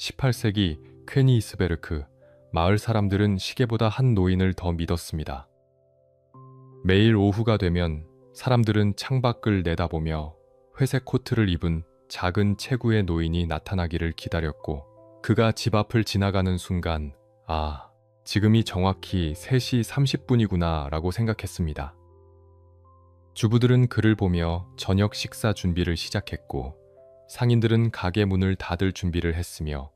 18세기 퀘니이스베르크 마을 사람들은 시계보다 한 노인을 더 믿었습니다. 매일 오후가 되면 사람들은 창밖을 내다보며 회색 코트를 입은 작은 체구의 노인이 나타나기를 기다렸고, 그가 집 앞을 지나가는 순간 지금이 정확히 3시 30분이구나 라고 생각했습니다. 주부들은 그를 보며 저녁 식사 준비를 시작했고, 상인들은 가게 문을 닫을 준비를 했으며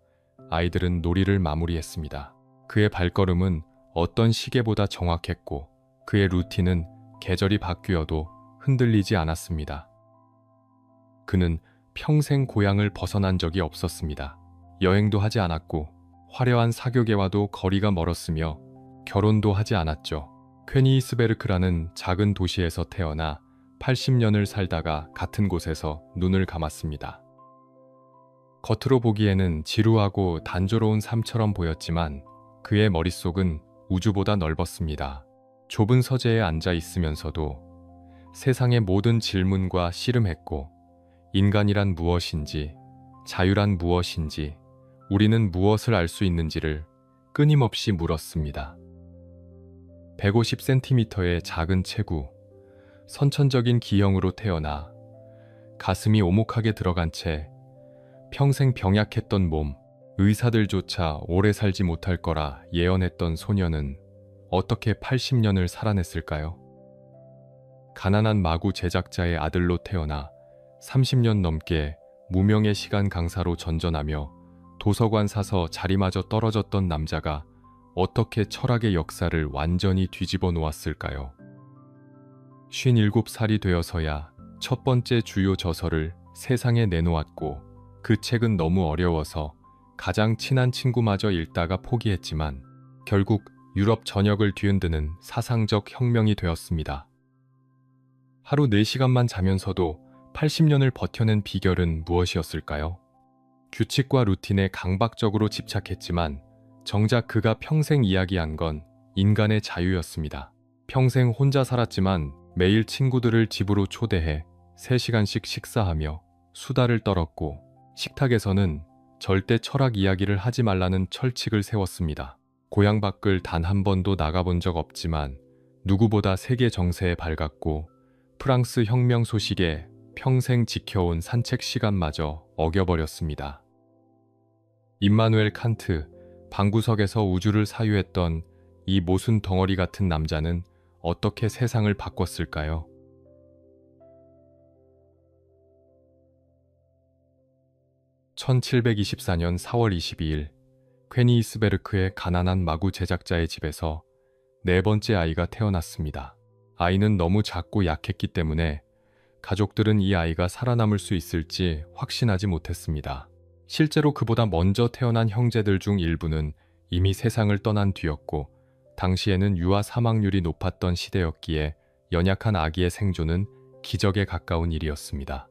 아이들은 놀이를 마무리했습니다. 그의 발걸음은 어떤 시계보다 정확했고, 그의 루틴은 계절이 바뀌어도 흔들리지 않았습니다. 그는 평생 고향을 벗어난 적이 없었습니다. 여행도 하지 않았고 화려한 사교계와도 거리가 멀었으며 결혼도 하지 않았죠. 퀘니이스베르크라는 작은 도시에서 태어나 80년을 살다가 같은 곳에서 눈을 감았습니다. 겉으로 보기에는 지루하고 단조로운 삶처럼 보였지만 그의 머릿속은 우주보다 넓었습니다. 좁은 서재에 앉아 있으면서도 세상의 모든 질문과 씨름했고, 인간이란 무엇인지, 자유란 무엇인지, 우리는 무엇을 알 수 있는지를 끊임없이 물었습니다. 150cm의 작은 체구, 선천적인 기형으로 태어나 가슴이 오목하게 들어간 채 평생 병약했던 몸, 의사들조차 오래 살지 못할 거라 예언했던 소녀는 어떻게 80년을 살아냈을까요? 가난한 마구 제작자의 아들로 태어나 30년 넘게 무명의 시간 강사로 전전하며 도서관 사서 자리마저 떨어졌던 남자가 어떻게 철학의 역사를 완전히 뒤집어 놓았을까요? 57살이 되어서야 첫 번째 주요 저서를 세상에 내놓았고, 그 책은 너무 어려워서 가장 친한 친구마저 읽다가 포기했지만 결국 유럽 전역을 뒤흔드는 사상적 혁명이 되었습니다. 하루 4시간만 자면서도 80년을 버텨낸 비결은 무엇이었을까요? 규칙과 루틴에 강박적으로 집착했지만 정작 그가 평생 이야기한 건 인간의 자유였습니다. 평생 혼자 살았지만 매일 친구들을 집으로 초대해 3시간씩 식사하며 수다를 떨었고, 식탁에서는 절대 철학 이야기를 하지 말라는 철칙을 세웠습니다. 고향 밖을 단 한 번도 나가본 적 없지만 누구보다 세계 정세에 밝았고, 프랑스 혁명 소식에 평생 지켜온 산책 시간마저 어겨버렸습니다. 임마누엘 칸트, 방구석에서 우주를 사유했던 이 모순 덩어리 같은 남자는 어떻게 세상을 바꿨을까요? (1724년 4월 22일) 퀘니이스베르크의 가난한 마구 제작자의 집에서 네 번째 아이가 태어났습니다. 아이는 너무 작고 약했기 때문에 가족들은 이 아이가 살아남을 수 있을지 확신하지 못했습니다. 실제로 그보다 먼저 태어난 형제들 중 일부는 이미 세상을 떠난 뒤였고, 당시에는 유아 사망률이 높았던 시대였기에 연약한 아기의 생존은 기적에 가까운 일이었습니다.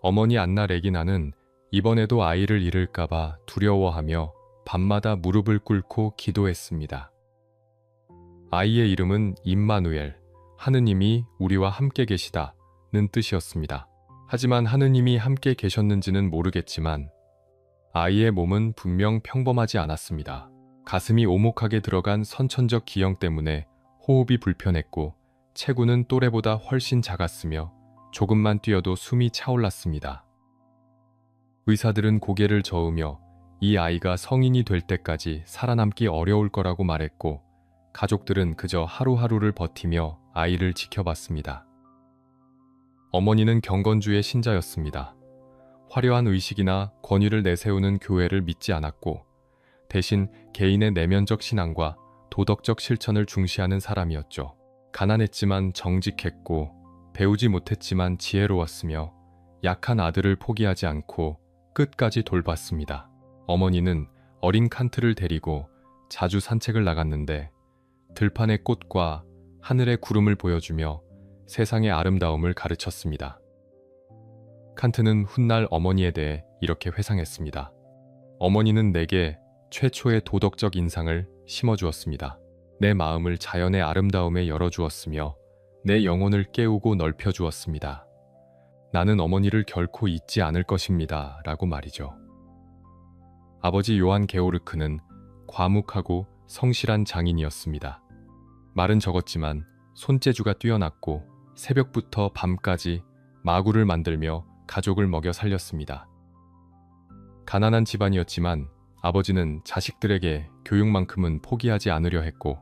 어머니 안나 레기나는 이번에도 아이를 잃을까봐 두려워하며 밤마다 무릎을 꿇고 기도했습니다. 아이의 이름은 임마누엘, 하느님이 우리와 함께 계시다는 뜻이었습니다. 하지만 하느님이 함께 계셨는지는 모르겠지만 아이의 몸은 분명 평범하지 않았습니다. 가슴이 오목하게 들어간 선천적 기형 때문에 호흡이 불편했고, 체구는 또래보다 훨씬 작았으며 조금만 뛰어도 숨이 차올랐습니다. 의사들은 고개를 저으며 이 아이가 성인이 될 때까지 살아남기 어려울 거라고 말했고, 가족들은 그저 하루하루를 버티며 아이를 지켜봤습니다. 어머니는 경건주의 신자였습니다. 화려한 의식이나 권위를 내세우는 교회를 믿지 않았고, 대신 개인의 내면적 신앙과 도덕적 실천을 중시하는 사람이었죠. 가난했지만 정직했고, 배우지 못했지만 지혜로웠으며, 약한 아들을 포기하지 않고 끝까지 돌봤습니다. 어머니는 어린 칸트를 데리고 자주 산책을 나갔는데 들판의 꽃과 하늘의 구름을 보여주며 세상의 아름다움을 가르쳤습니다. 칸트는 훗날 어머니에 대해 이렇게 회상했습니다. 어머니는 내게 최초의 도덕적 인상을 심어주었습니다. 내 마음을 자연의 아름다움에 열어주었으며 내 영혼을 깨우고 넓혀주었습니다. 나는 어머니를 결코 잊지 않을 것입니다. 라고 말이죠. 아버지 요한 게오르크는 과묵하고 성실한 장인이었습니다. 말은 적었지만 손재주가 뛰어났고 새벽부터 밤까지 마구를 만들며 가족을 먹여 살렸습니다. 가난한 집안이었지만 아버지는 자식들에게 교육만큼은 포기하지 않으려 했고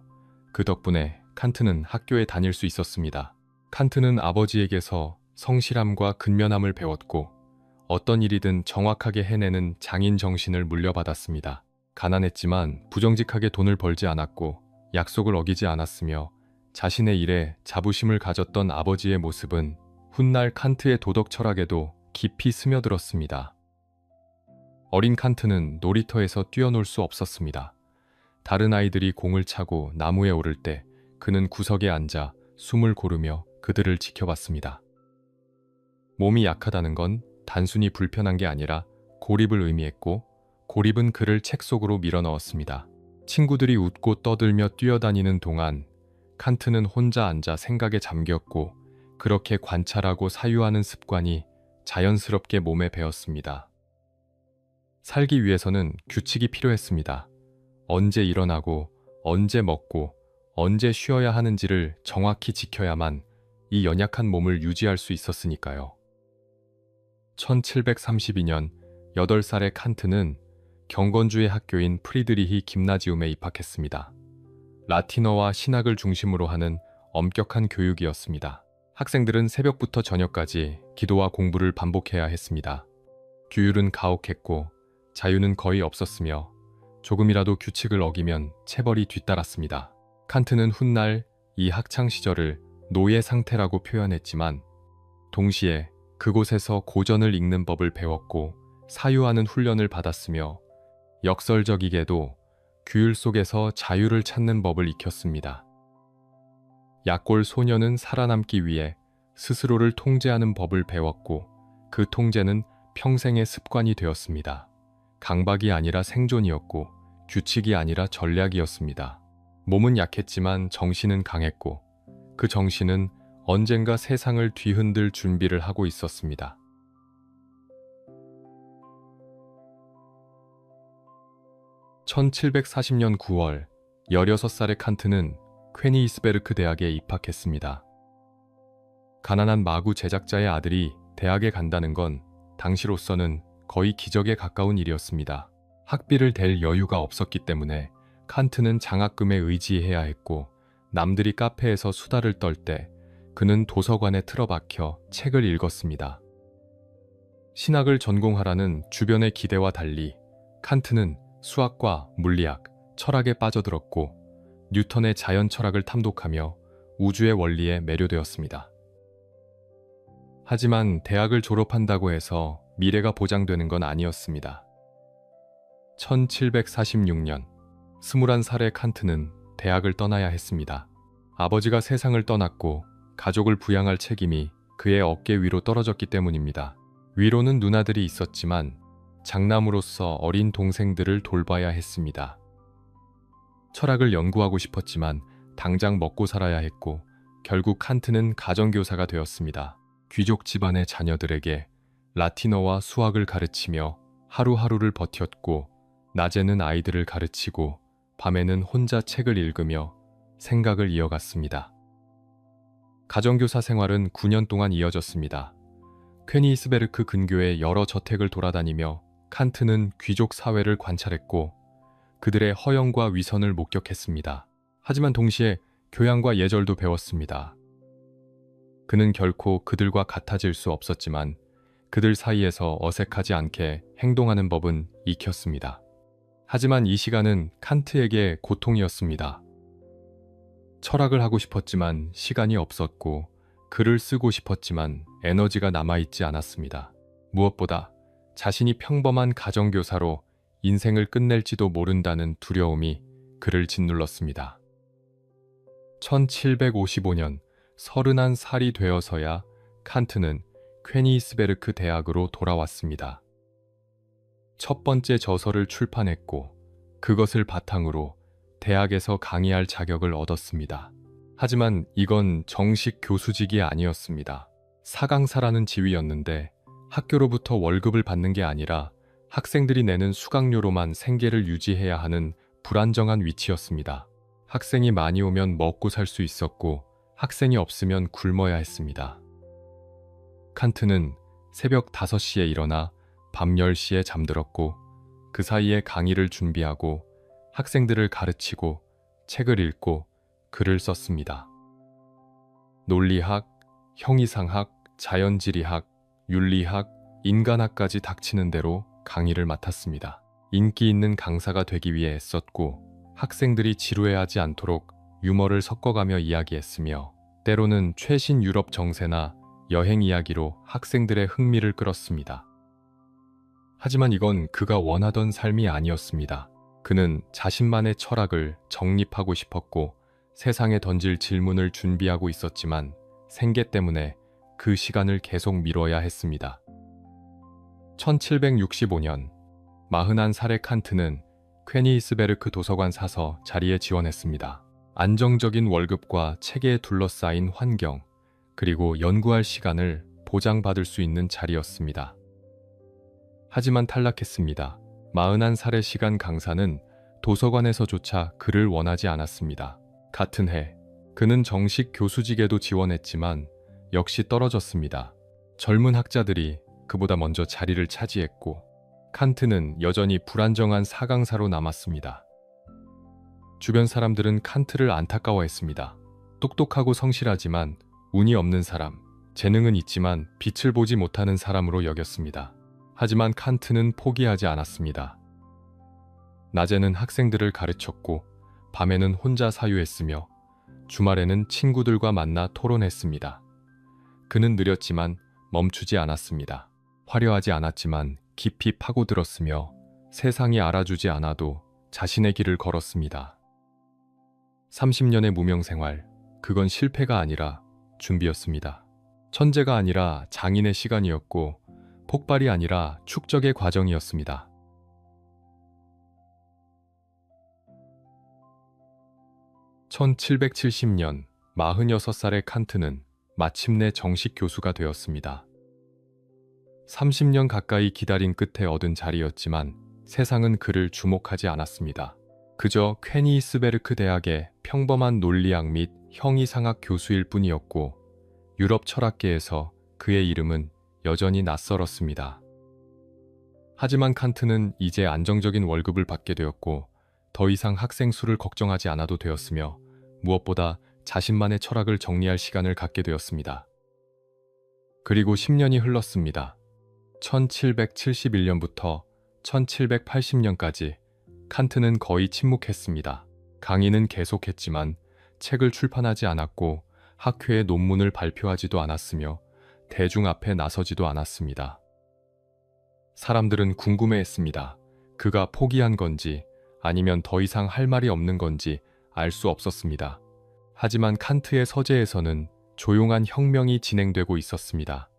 그 덕분에 칸트는 학교에 다닐 수 있었습니다. 칸트는 아버지에게서 성실함과 근면함을 배웠고 어떤 일이든 정확하게 해내는 장인 정신을 물려받았습니다. 가난했지만 부정직하게 돈을 벌지 않았고 약속을 어기지 않았으며 자신의 일에 자부심을 가졌던 아버지의 모습은 훗날 칸트의 도덕 철학에도 깊이 스며들었습니다. 어린 칸트는 놀이터에서 뛰어놀 수 없었습니다. 다른 아이들이 공을 차고 나무에 오를 때 그는 구석에 앉아 숨을 고르며 그들을 지켜봤습니다. 몸이 약하다는 건 단순히 불편한 게 아니라 고립을 의미했고 고립은 그를 책 속으로 밀어넣었습니다. 친구들이 웃고 떠들며 뛰어다니는 동안 칸트는 혼자 앉아 생각에 잠겼고 그렇게 관찰하고 사유하는 습관이 자연스럽게 몸에 배었습니다. 살기 위해서는 규칙이 필요했습니다. 언제 일어나고 언제 먹고 언제 쉬어야 하는지를 정확히 지켜야만 이 연약한 몸을 유지할 수 있었으니까요. 1732년 8살의 칸트는 경건주의 학교인 프리드리히 김나지움에 입학했습니다. 라틴어와 신학을 중심으로 하는 엄격한 교육이었습니다. 학생들은 새벽부터 저녁까지 기도와 공부를 반복해야 했습니다. 규율은 가혹했고 자유는 거의 없었으며 조금이라도 규칙을 어기면 체벌이 뒤따랐습니다. 칸트는 훗날 이 학창 시절을 노예 상태라고 표현했지만 동시에 그곳에서 고전을 읽는 법을 배웠고 사유하는 훈련을 받았으며 역설적이게도 규율 속에서 자유를 찾는 법을 익혔습니다. 약골 소녀는 살아남기 위해 스스로를 통제하는 법을 배웠고 그 통제는 평생의 습관이 되었습니다. 강박이 아니라 생존이었고 규칙이 아니라 전략이었습니다. 몸은 약했지만 정신은 강했고 그 정신은 언젠가 세상을 뒤흔들 준비를 하고 있었습니다. 1740년 9월 16살의 칸트는 퀘니히스베르크 대학에 입학했습니다. 가난한 마구 제작자의 아들이 대학에 간다는 건 당시로서는 거의 기적에 가까운 일이었습니다. 학비를 댈 여유가 없었기 때문에 칸트는 장학금에 의지해야 했고 남들이 카페에서 수다를 떨 때 그는 도서관에 틀어박혀 책을 읽었습니다. 신학을 전공하라는 주변의 기대와 달리 칸트는 수학과 물리학, 철학에 빠져들었고 뉴턴의 자연 철학을 탐독하며 우주의 원리에 매료되었습니다. 하지만 대학을 졸업한다고 해서 미래가 보장되는 건 아니었습니다. 1746년 21살의 칸트는 대학을 떠나야 했습니다. 아버지가 세상을 떠났고 가족을 부양할 책임이 그의 어깨 위로 떨어졌기 때문입니다. 위로는 누나들이 있었지만 장남으로서 어린 동생들을 돌봐야 했습니다. 철학을 연구하고 싶었지만 당장 먹고 살아야 했고 결국 칸트는 가정교사가 되었습니다. 귀족 집안의 자녀들에게 라틴어와 수학을 가르치며 하루하루를 버텼고 낮에는 아이들을 가르치고 밤에는 혼자 책을 읽으며 생각을 이어갔습니다. 가정교사 생활은 9년 동안 이어졌습니다. 퀘니히스베르크 근교의 여러 저택을 돌아다니며 칸트는 귀족 사회를 관찰했고 그들의 허영과 위선을 목격했습니다. 하지만 동시에 교양과 예절도 배웠습니다. 그는 결코 그들과 같아질 수 없었지만 그들 사이에서 어색하지 않게 행동하는 법은 익혔습니다. 하지만 이 시간은 칸트에게 고통이었습니다. 철학을 하고 싶었지만 시간이 없었고 글을 쓰고 싶었지만 에너지가 남아있지 않았습니다. 무엇보다 자신이 평범한 가정교사로 인생을 끝낼지도 모른다는 두려움이 그를 짓눌렀습니다. 1755년 31살이 되어서야 칸트는 퀘니히스베르크 대학으로 돌아왔습니다. 첫 번째 저서를 출판했고 그것을 바탕으로 대학에서 강의할 자격을 얻었습니다. 하지만 이건 정식 교수직이 아니었습니다. 사강사라는 지위였는데 학교로부터 월급을 받는 게 아니라 학생들이 내는 수강료로만 생계를 유지해야 하는 불안정한 위치였습니다. 학생이 많이 오면 먹고 살 수 있었고 학생이 없으면 굶어야 했습니다. 칸트는 새벽 5시에 일어나 밤 10시에 잠들었고 그 사이에 강의를 준비하고 학생들을 가르치고 책을 읽고 글을 썼습니다. 논리학, 형이상학, 자연지리학, 윤리학, 인간학까지 닥치는 대로 강의를 맡았습니다. 인기 있는 강사가 되기 위해 애썼고 학생들이 지루해하지 않도록 유머를 섞어가며 이야기했으며 때로는 최신 유럽 정세나 여행 이야기로 학생들의 흥미를 끌었습니다. 하지만 이건 그가 원하던 삶이 아니었습니다. 그는 자신만의 철학을 정립하고 싶었고 세상에 던질 질문을 준비하고 있었지만 생계 때문에 그 시간을 계속 미뤄야 했습니다. 1765년 41살의 칸트는 퀘니히스베르크 도서관 사서 자리에 지원했습니다. 안정적인 월급과 책에 둘러싸인 환경, 그리고 연구할 시간을 보장받을 수 있는 자리였습니다. 하지만 탈락했습니다. 41살의 시간 강사는 도서관에서조차 그를 원하지 않았습니다. 같은 해, 그는 정식 교수직에도 지원했지만 역시 떨어졌습니다. 젊은 학자들이 그보다 먼저 자리를 차지했고 칸트는 여전히 불안정한 사강사로 남았습니다. 주변 사람들은 칸트를 안타까워했습니다. 똑똑하고 성실하지만 운이 없는 사람, 재능은 있지만 빛을 보지 못하는 사람으로 여겼습니다. 하지만 칸트는 포기하지 않았습니다. 낮에는 학생들을 가르쳤고 밤에는 혼자 사유했으며 주말에는 친구들과 만나 토론했습니다. 그는 느렸지만 멈추지 않았습니다. 화려하지 않았지만 깊이 파고들었으며 세상이 알아주지 않아도 자신의 길을 걸었습니다. 30년의 무명생활, 그건 실패가 아니라 준비였습니다. 천재가 아니라 장인의 시간이었고 폭발이 아니라 축적의 과정이었습니다. (1770년) 46살의 칸트는 마침내 정식 교수가 되었습니다. 30년 가까이 기다린 끝에 얻은 자리였지만 세상은 그를 주목하지 않았습니다. 그저 퀘니히스베르크 대학의 평범한 논리학 및 형이상학 교수일 뿐이었고 유럽 철학계에서 그의 이름은 여전히 낯설었습니다. 하지만 칸트는 이제 안정적인 월급을 받게 되었고 더 이상 학생 수를 걱정하지 않아도 되었으며 무엇보다 자신만의 철학을 정리할 시간을 갖게 되었습니다. 그리고 10년이 흘렀습니다. 1771년부터 1780년까지 칸트는 거의 침묵했습니다. 강의는 계속했지만 책을 출판하지 않았고 학회에 논문을 발표하지도 않았으며 대중 앞에 나서지도 않았습니다. 사람들은 궁금해했습니다. 그가 포기한 건지 아니면 더 이상 할 말이 없는 건지 알 수 없었습니다. 하지만 칸트의 서재에서는 조용한 혁명이 진행되고 있었습니다.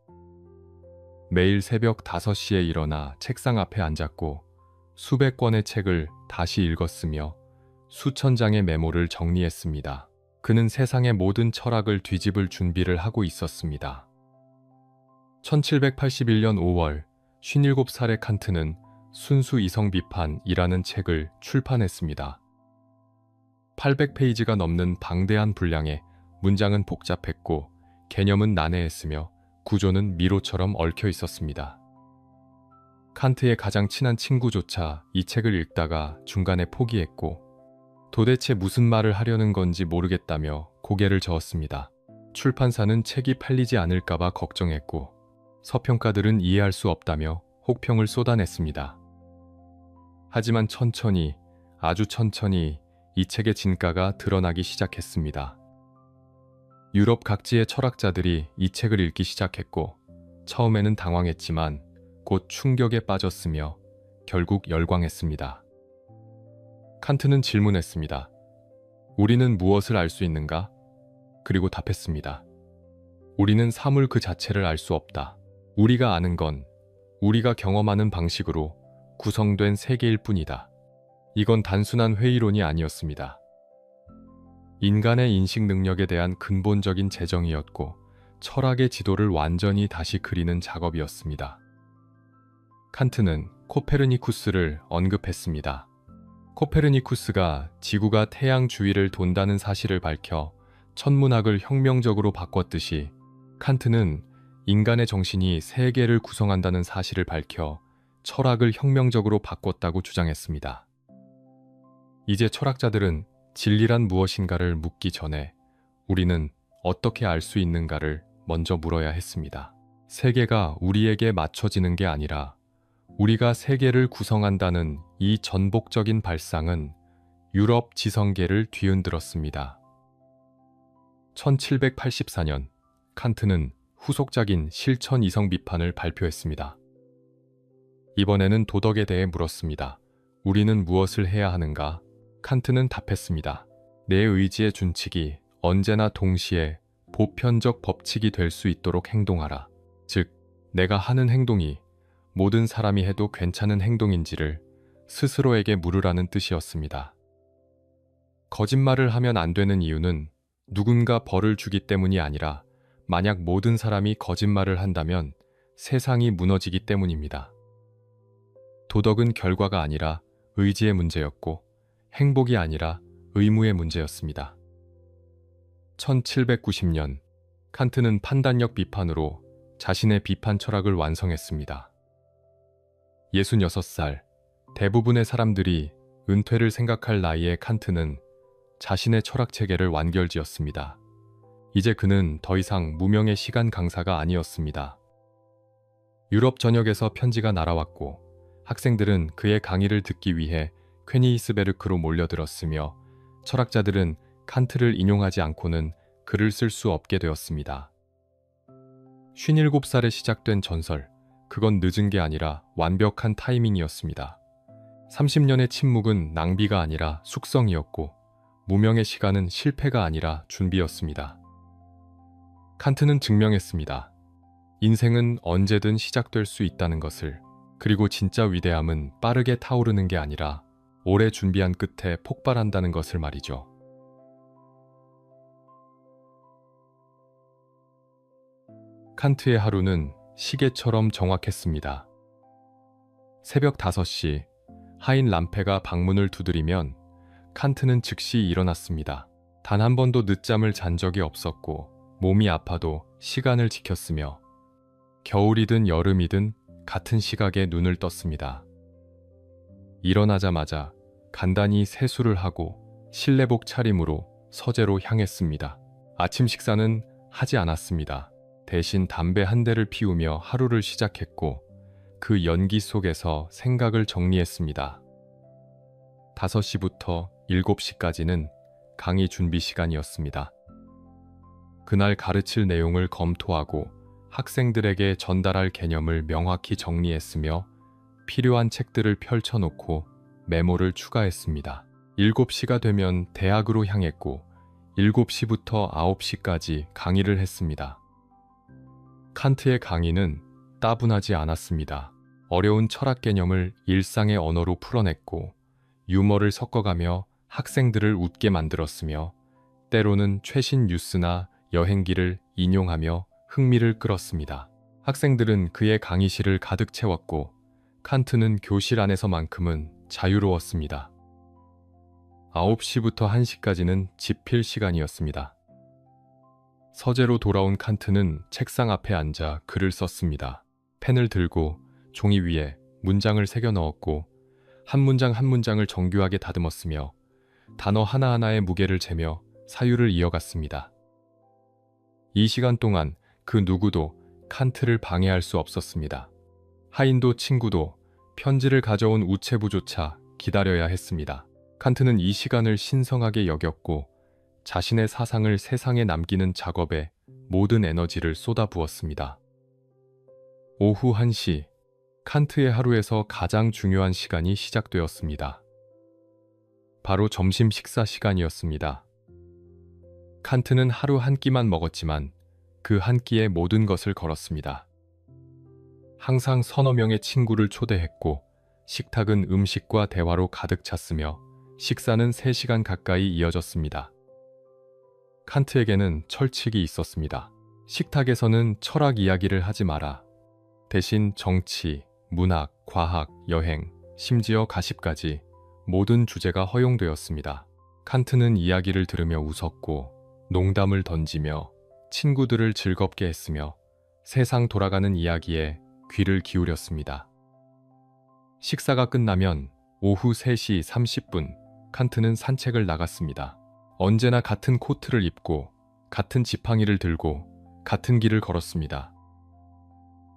매일 새벽 5시에 일어나 책상 앞에 앉았고 수백 권의 책을 다시 읽었으며 수천 장의 메모를 정리했습니다. 그는 세상의 모든 철학을 뒤집을 준비를 하고 있었습니다. 1781년 5월 57살의 칸트는 순수 이성 비판이라는 책을 출판했습니다. 800페이지가 넘는 방대한 분량에 문장은 복잡했고 개념은 난해했으며 구조는 미로처럼 얽혀 있었습니다. 칸트의 가장 친한 친구조차 이 책을 읽다가 중간에 포기했고 도대체 무슨 말을 하려는 건지 모르겠다며 고개를 저었습니다. 출판사는 책이 팔리지 않을까봐 걱정했고 서평가들은 이해할 수 없다며 혹평을 쏟아냈습니다. 하지만 천천히, 아주 천천히 이 책의 진가가 드러나기 시작했습니다. 유럽 각지의 철학자들이 이 책을 읽기 시작했고 처음에는 당황했지만 곧 충격에 빠졌으며 결국 열광했습니다. 칸트는 질문했습니다. 우리는 무엇을 알 수 있는가? 그리고 답했습니다. 우리는 사물 그 자체를 알 수 없다. 우리가 아는 건 우리가 경험하는 방식으로 구성된 세계일 뿐이다. 이건 단순한 회의론이 아니었습니다. 인간의 인식 능력에 대한 근본적인 재정이었고 철학의 지도를 완전히 다시 그리는 작업이었습니다. 칸트는 코페르니쿠스를 언급했습니다. 코페르니쿠스가 지구가 태양 주위를 돈다는 사실을 밝혀 천문학을 혁명적으로 바꿨듯이 칸트는 인간의 정신이 세계를 구성한다는 사실을 밝혀 철학을 혁명적으로 바꿨다고 주장했습니다. 이제 철학자들은 진리란 무엇인가를 묻기 전에 우리는 어떻게 알 수 있는가를 먼저 물어야 했습니다. 세계가 우리에게 맞춰지는 게 아니라 우리가 세계를 구성한다는 이 전복적인 발상은 유럽 지성계를 뒤흔들었습니다. 1784년 칸트는 후속작인 실천 이성 비판을 발표했습니다. 이번에는 도덕에 대해 물었습니다. 우리는 무엇을 해야 하는가? 칸트는 답했습니다. 내 의지의 준칙이 언제나 동시에 보편적 법칙이 될 수 있도록 행동하라. 즉, 내가 하는 행동이 모든 사람이 해도 괜찮은 행동인지를 스스로에게 물으라는 뜻이었습니다. 거짓말을 하면 안 되는 이유는 누군가 벌을 주기 때문이 아니라 만약 모든 사람이 거짓말을 한다면 세상이 무너지기 때문입니다. 도덕은 결과가 아니라 의지의 문제였고 행복이 아니라 의무의 문제였습니다. 1790년 칸트는 판단력 비판으로 자신의 비판 철학을 완성했습니다. 66살, 대부분의 사람들이 은퇴를 생각할 나이에 칸트는 자신의 철학 체계를 완결지었습니다. 이제 그는 더 이상 무명의 시간 강사가 아니었습니다. 유럽 전역에서 편지가 날아왔고 학생들은 그의 강의를 듣기 위해 퀘니히스베르크로 몰려들었으며 철학자들은 칸트를 인용하지 않고는 글을 쓸 수 없게 되었습니다. 57살에 시작된 전설, 그건 늦은 게 아니라 완벽한 타이밍이었습니다. 30년의 침묵은 낭비가 아니라 숙성이었고 무명의 시간은 실패가 아니라 준비였습니다. 칸트는 증명했습니다. 인생은 언제든 시작될 수 있다는 것을, 그리고 진짜 위대함은 빠르게 타오르는 게 아니라 오래 준비한 끝에 폭발한다는 것을 말이죠. 칸트의 하루는 시계처럼 정확했습니다. 새벽 5시, 하인 람페가 방문을 두드리면 칸트는 즉시 일어났습니다. 단 한 번도 늦잠을 잔 적이 없었고 몸이 아파도 시간을 지켰으며 겨울이든 여름이든 같은 시각에 눈을 떴습니다. 일어나자마자 간단히 세수를 하고 실내복 차림으로 서재로 향했습니다. 아침 식사는 하지 않았습니다. 대신 담배 한 대를 피우며 하루를 시작했고 그 연기 속에서 생각을 정리했습니다. 5시부터 7시까지는 강의 준비 시간이었습니다. 그날 가르칠 내용을 검토하고 학생들에게 전달할 개념을 명확히 정리했으며 필요한 책들을 펼쳐놓고 메모를 추가했습니다. 7시가 되면 대학으로 향했고 7시부터 9시까지 강의를 했습니다. 칸트의 강의는 따분하지 않았습니다. 어려운 철학 개념을 일상의 언어로 풀어냈고 유머를 섞어가며 학생들을 웃게 만들었으며 때로는 최신 뉴스나 여행기를 인용하며 흥미를 끌었습니다. 학생들은 그의 강의실을 가득 채웠고 칸트는 교실 안에서만큼은 자유로웠습니다. 9시부터 1시까지는 집필 시간이었습니다. 서재로 돌아온 칸트는 책상 앞에 앉아 글을 썼습니다. 펜을 들고 종이 위에 문장을 새겨 넣었고 한 문장 한 문장을 정교하게 다듬었으며 단어 하나하나의 무게를 재며 사유를 이어갔습니다. 이 시간 동안 그 누구도 칸트를 방해할 수 없었습니다. 하인도 친구도 편지를 가져온 우체부조차 기다려야 했습니다. 칸트는 이 시간을 신성하게 여겼고 자신의 사상을 세상에 남기는 작업에 모든 에너지를 쏟아부었습니다. 오후 1시, 칸트의 하루에서 가장 중요한 시간이 시작되었습니다. 바로 점심 식사 시간이었습니다. 칸트는 하루 한 끼만 먹었지만 그 한 끼에 모든 것을 걸었습니다. 항상 서너 명의 친구를 초대했고 식탁은 음식과 대화로 가득 찼으며 식사는 3시간 가까이 이어졌습니다. 칸트에게는 철칙이 있었습니다. 식탁에서는 철학 이야기를 하지 마라. 대신 정치, 문학, 과학, 여행, 심지어 가십까지 모든 주제가 허용되었습니다. 칸트는 이야기를 들으며 웃었고 농담을 던지며 친구들을 즐겁게 했으며 세상 돌아가는 이야기에 귀를 기울였습니다. 식사가 끝나면 오후 3시 30분 칸트는 산책을 나갔습니다. 언제나 같은 코트를 입고 같은 지팡이를 들고 같은 길을 걸었습니다.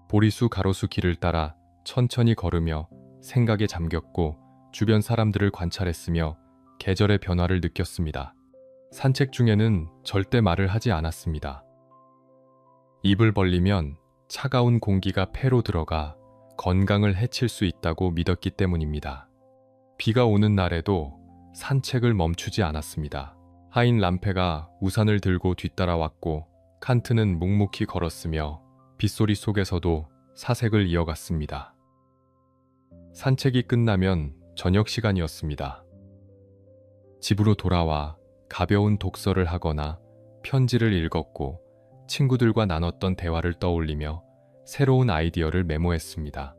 보리수 가로수 길을 따라 천천히 걸으며 생각에 잠겼고 주변 사람들을 관찰했으며 계절의 변화를 느꼈습니다. 산책 중에는 절대 말을 하지 않았습니다. 입을 벌리면 차가운 공기가 폐로 들어가 건강을 해칠 수 있다고 믿었기 때문입니다. 비가 오는 날에도 산책을 멈추지 않았습니다. 하인 람페가 우산을 들고 뒤따라왔고 칸트는 묵묵히 걸었으며 빗소리 속에서도 사색을 이어갔습니다. 산책이 끝나면 저녁 시간이었습니다. 집으로 돌아와 가벼운 독서를 하거나 편지를 읽었고 친구들과 나눴던 대화를 떠올리며 새로운 아이디어를 메모했습니다.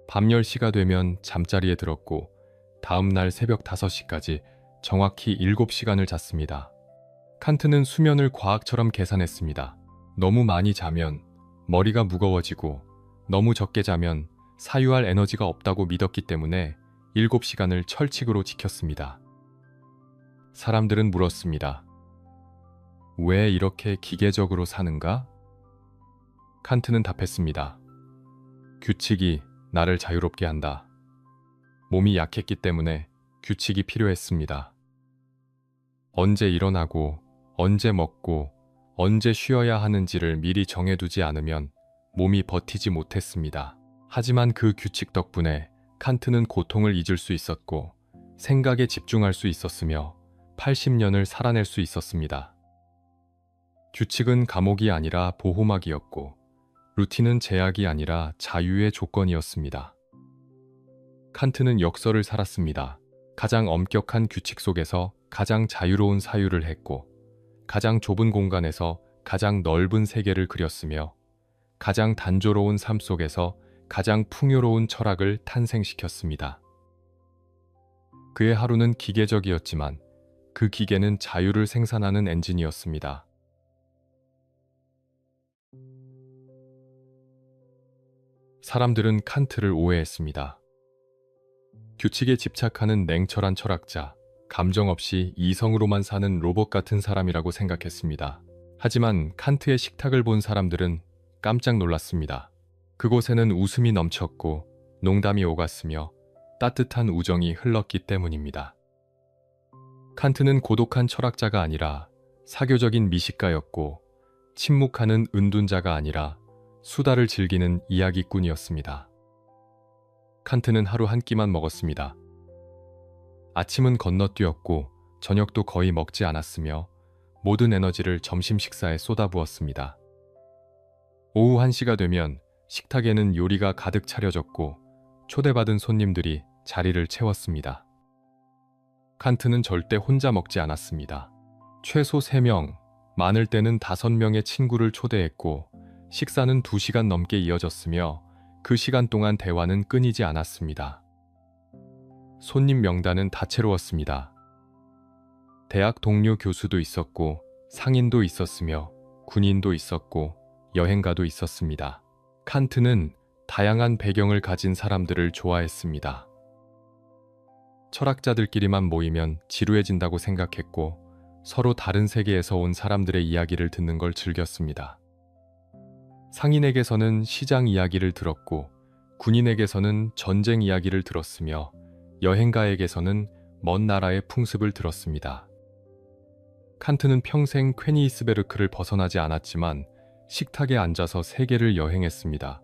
밤 10시가 되면 잠자리에 들었고 다음 날 새벽 5시까지 정확히 7시간을 잤습니다. 칸트는 수면을 과학처럼 계산했습니다. 너무 많이 자면 머리가 무거워지고 너무 적게 자면 사유할 에너지가 없다고 믿었기 때문에 7시간을 철칙으로 지켰습니다. 사람들은 물었습니다. 왜 이렇게 기계적으로 사는가? 칸트는 답했습니다. 규칙이 나를 자유롭게 한다. 몸이 약했기 때문에 규칙이 필요했습니다. 언제 일어나고, 언제 먹고, 언제 쉬어야 하는지를 미리 정해두지 않으면 몸이 버티지 못했습니다. 하지만 그 규칙 덕분에 칸트는 고통을 잊을 수 있었고 생각에 집중할 수 있었으며 80년을 살아낼 수 있었습니다. 규칙은 감옥이 아니라 보호막이었고 루틴은 제약이 아니라 자유의 조건이었습니다. 칸트는 역설을 살았습니다. 가장 엄격한 규칙 속에서 가장 자유로운 사유를 했고 가장 좁은 공간에서 가장 넓은 세계를 그렸으며 가장 단조로운 삶 속에서 가장 풍요로운 철학을 탄생시켰습니다. 그의 하루는 기계적이었지만 그 기계는 자유를 생산하는 엔진이었습니다. 사람들은 칸트를 오해했습니다. 규칙에 집착하는 냉철한 철학자, 감정 없이 이성으로만 사는 로봇 같은 사람이라고 생각했습니다. 하지만 칸트의 식탁을 본 사람들은 깜짝 놀랐습니다. 그곳에는 웃음이 넘쳤고 농담이 오갔으며 따뜻한 우정이 흘렀기 때문입니다. 칸트는 고독한 철학자가 아니라 사교적인 미식가였고 침묵하는 은둔자가 아니라 수다를 즐기는 이야기꾼이었습니다. 칸트는 하루 한 끼만 먹었습니다. 아침은 건너뛰었고 저녁도 거의 먹지 않았으며 모든 에너지를 점심 식사에 쏟아부었습니다. 오후 1시가 되면 식탁에는 요리가 가득 차려졌고 초대받은 손님들이 자리를 채웠습니다. 칸트는 절대 혼자 먹지 않았습니다. 최소 3명, 많을 때는 5명의 친구를 초대했고 식사는 2시간 넘게 이어졌으며 그 시간 동안 대화는 끊이지 않았습니다. 손님 명단은 다채로웠습니다. 대학 동료 교수도 있었고 상인도 있었으며 군인도 있었고 여행가도 있었습니다. 칸트는 다양한 배경을 가진 사람들을 좋아했습니다. 철학자들끼리만 모이면 지루해진다고 생각했고 서로 다른 세계에서 온 사람들의 이야기를 듣는 걸 즐겼습니다. 상인에게서는 시장 이야기를 들었고 군인에게서는 전쟁 이야기를 들었으며 여행가에게서는 먼 나라의 풍습을 들었습니다. 칸트는 평생 퀘니스베르크를 벗어나지 않았지만 식탁에 앉아서 세계를 여행했습니다.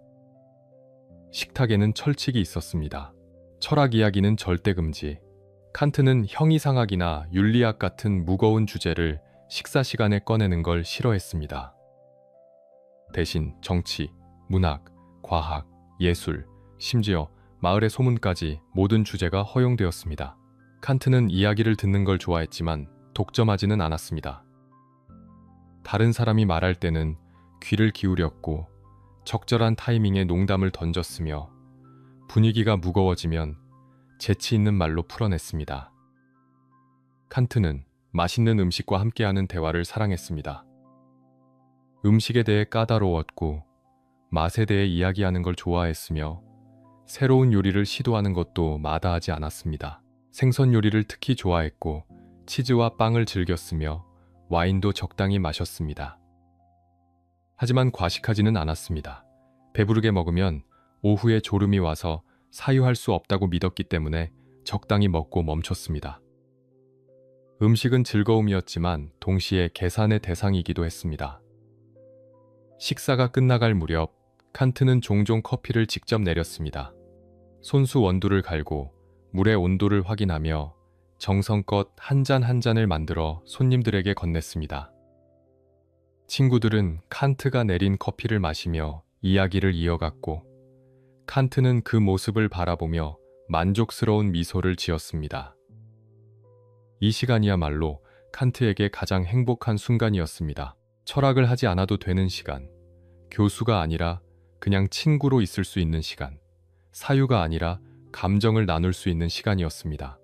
식탁에는 철칙이 있었습니다. 철학 이야기는 절대 금지. 칸트는 형이상학이나 윤리학 같은 무거운 주제를 식사 시간에 꺼내는 걸 싫어했습니다. 대신 정치, 문학, 과학, 예술, 심지어 마을의 소문까지 모든 주제가 허용되었습니다. 칸트는 이야기를 듣는 걸 좋아했지만 독점하지는 않았습니다. 다른 사람이 말할 때는 귀를 기울였고 적절한 타이밍에 농담을 던졌으며 분위기가 무거워지면 재치 있는 말로 풀어냈습니다. 칸트는 맛있는 음식과 함께하는 대화를 사랑했습니다. 음식에 대해 까다로웠고 맛에 대해 이야기하는 걸 좋아했으며 새로운 요리를 시도하는 것도 마다하지 않았습니다. 생선 요리를 특히 좋아했고 치즈와 빵을 즐겼으며 와인도 적당히 마셨습니다. 하지만 과식하지는 않았습니다. 배부르게 먹으면 오후에 졸음이 와서 사유할 수 없다고 믿었기 때문에 적당히 먹고 멈췄습니다. 음식은 즐거움이었지만 동시에 계산의 대상이기도 했습니다. 식사가 끝나갈 무렵 칸트는 종종 커피를 직접 내렸습니다. 손수 원두를 갈고 물의 온도를 확인하며 정성껏 한 잔 한 잔을 만들어 손님들에게 건넸습니다. 친구들은 칸트가 내린 커피를 마시며 이야기를 이어갔고 칸트는 그 모습을 바라보며 만족스러운 미소를 지었습니다. 이 시간이야말로 칸트에게 가장 행복한 순간이었습니다. 철학을 하지 않아도 되는 시간, 교수가 아니라 그냥 친구로 있을 수 있는 시간, 사유가 아니라 감정을 나눌 수 있는 시간이었습니다.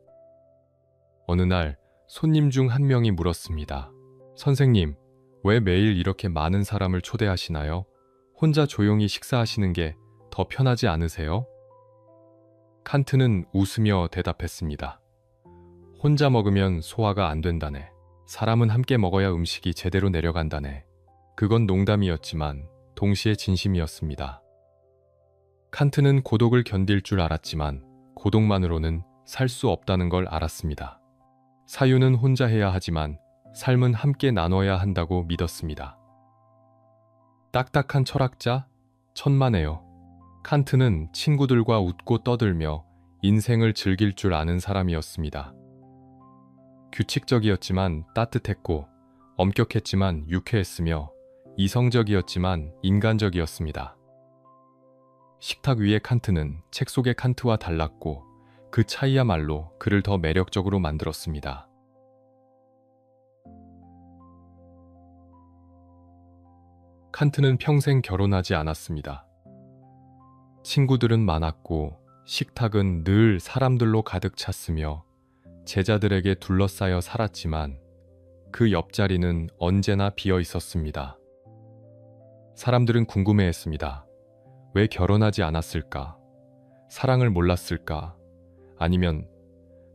어느 날 손님 중 한 명이 물었습니다. 선생님, 왜 매일 이렇게 많은 사람을 초대하시나요? 혼자 조용히 식사하시는 게 더 편하지 않으세요? 칸트는 웃으며 대답했습니다. 혼자 먹으면 소화가 안 된다네. 사람은 함께 먹어야 음식이 제대로 내려간다네. 그건 농담이었지만 동시에 진심이었습니다. 칸트는 고독을 견딜 줄 알았지만 고독만으로는 살 수 없다는 걸 알았습니다. 사유는 혼자 해야 하지만 삶은 함께 나눠야 한다고 믿었습니다. 딱딱한 철학자? 천만에요. 칸트는 친구들과 웃고 떠들며 인생을 즐길 줄 아는 사람이었습니다. 규칙적이었지만 따뜻했고 엄격했지만 유쾌했으며 이성적이었지만 인간적이었습니다. 식탁 위의 칸트는 책 속의 칸트와 달랐고 그 차이야말로 그를 더 매력적으로 만들었습니다. 칸트는 평생 결혼하지 않았습니다. 친구들은 많았고 식탁은 늘 사람들로 가득 찼으며 제자들에게 둘러싸여 살았지만 그 옆자리는 언제나 비어 있었습니다. 사람들은 궁금해했습니다. 왜 결혼하지 않았을까? 사랑을 몰랐을까? 아니면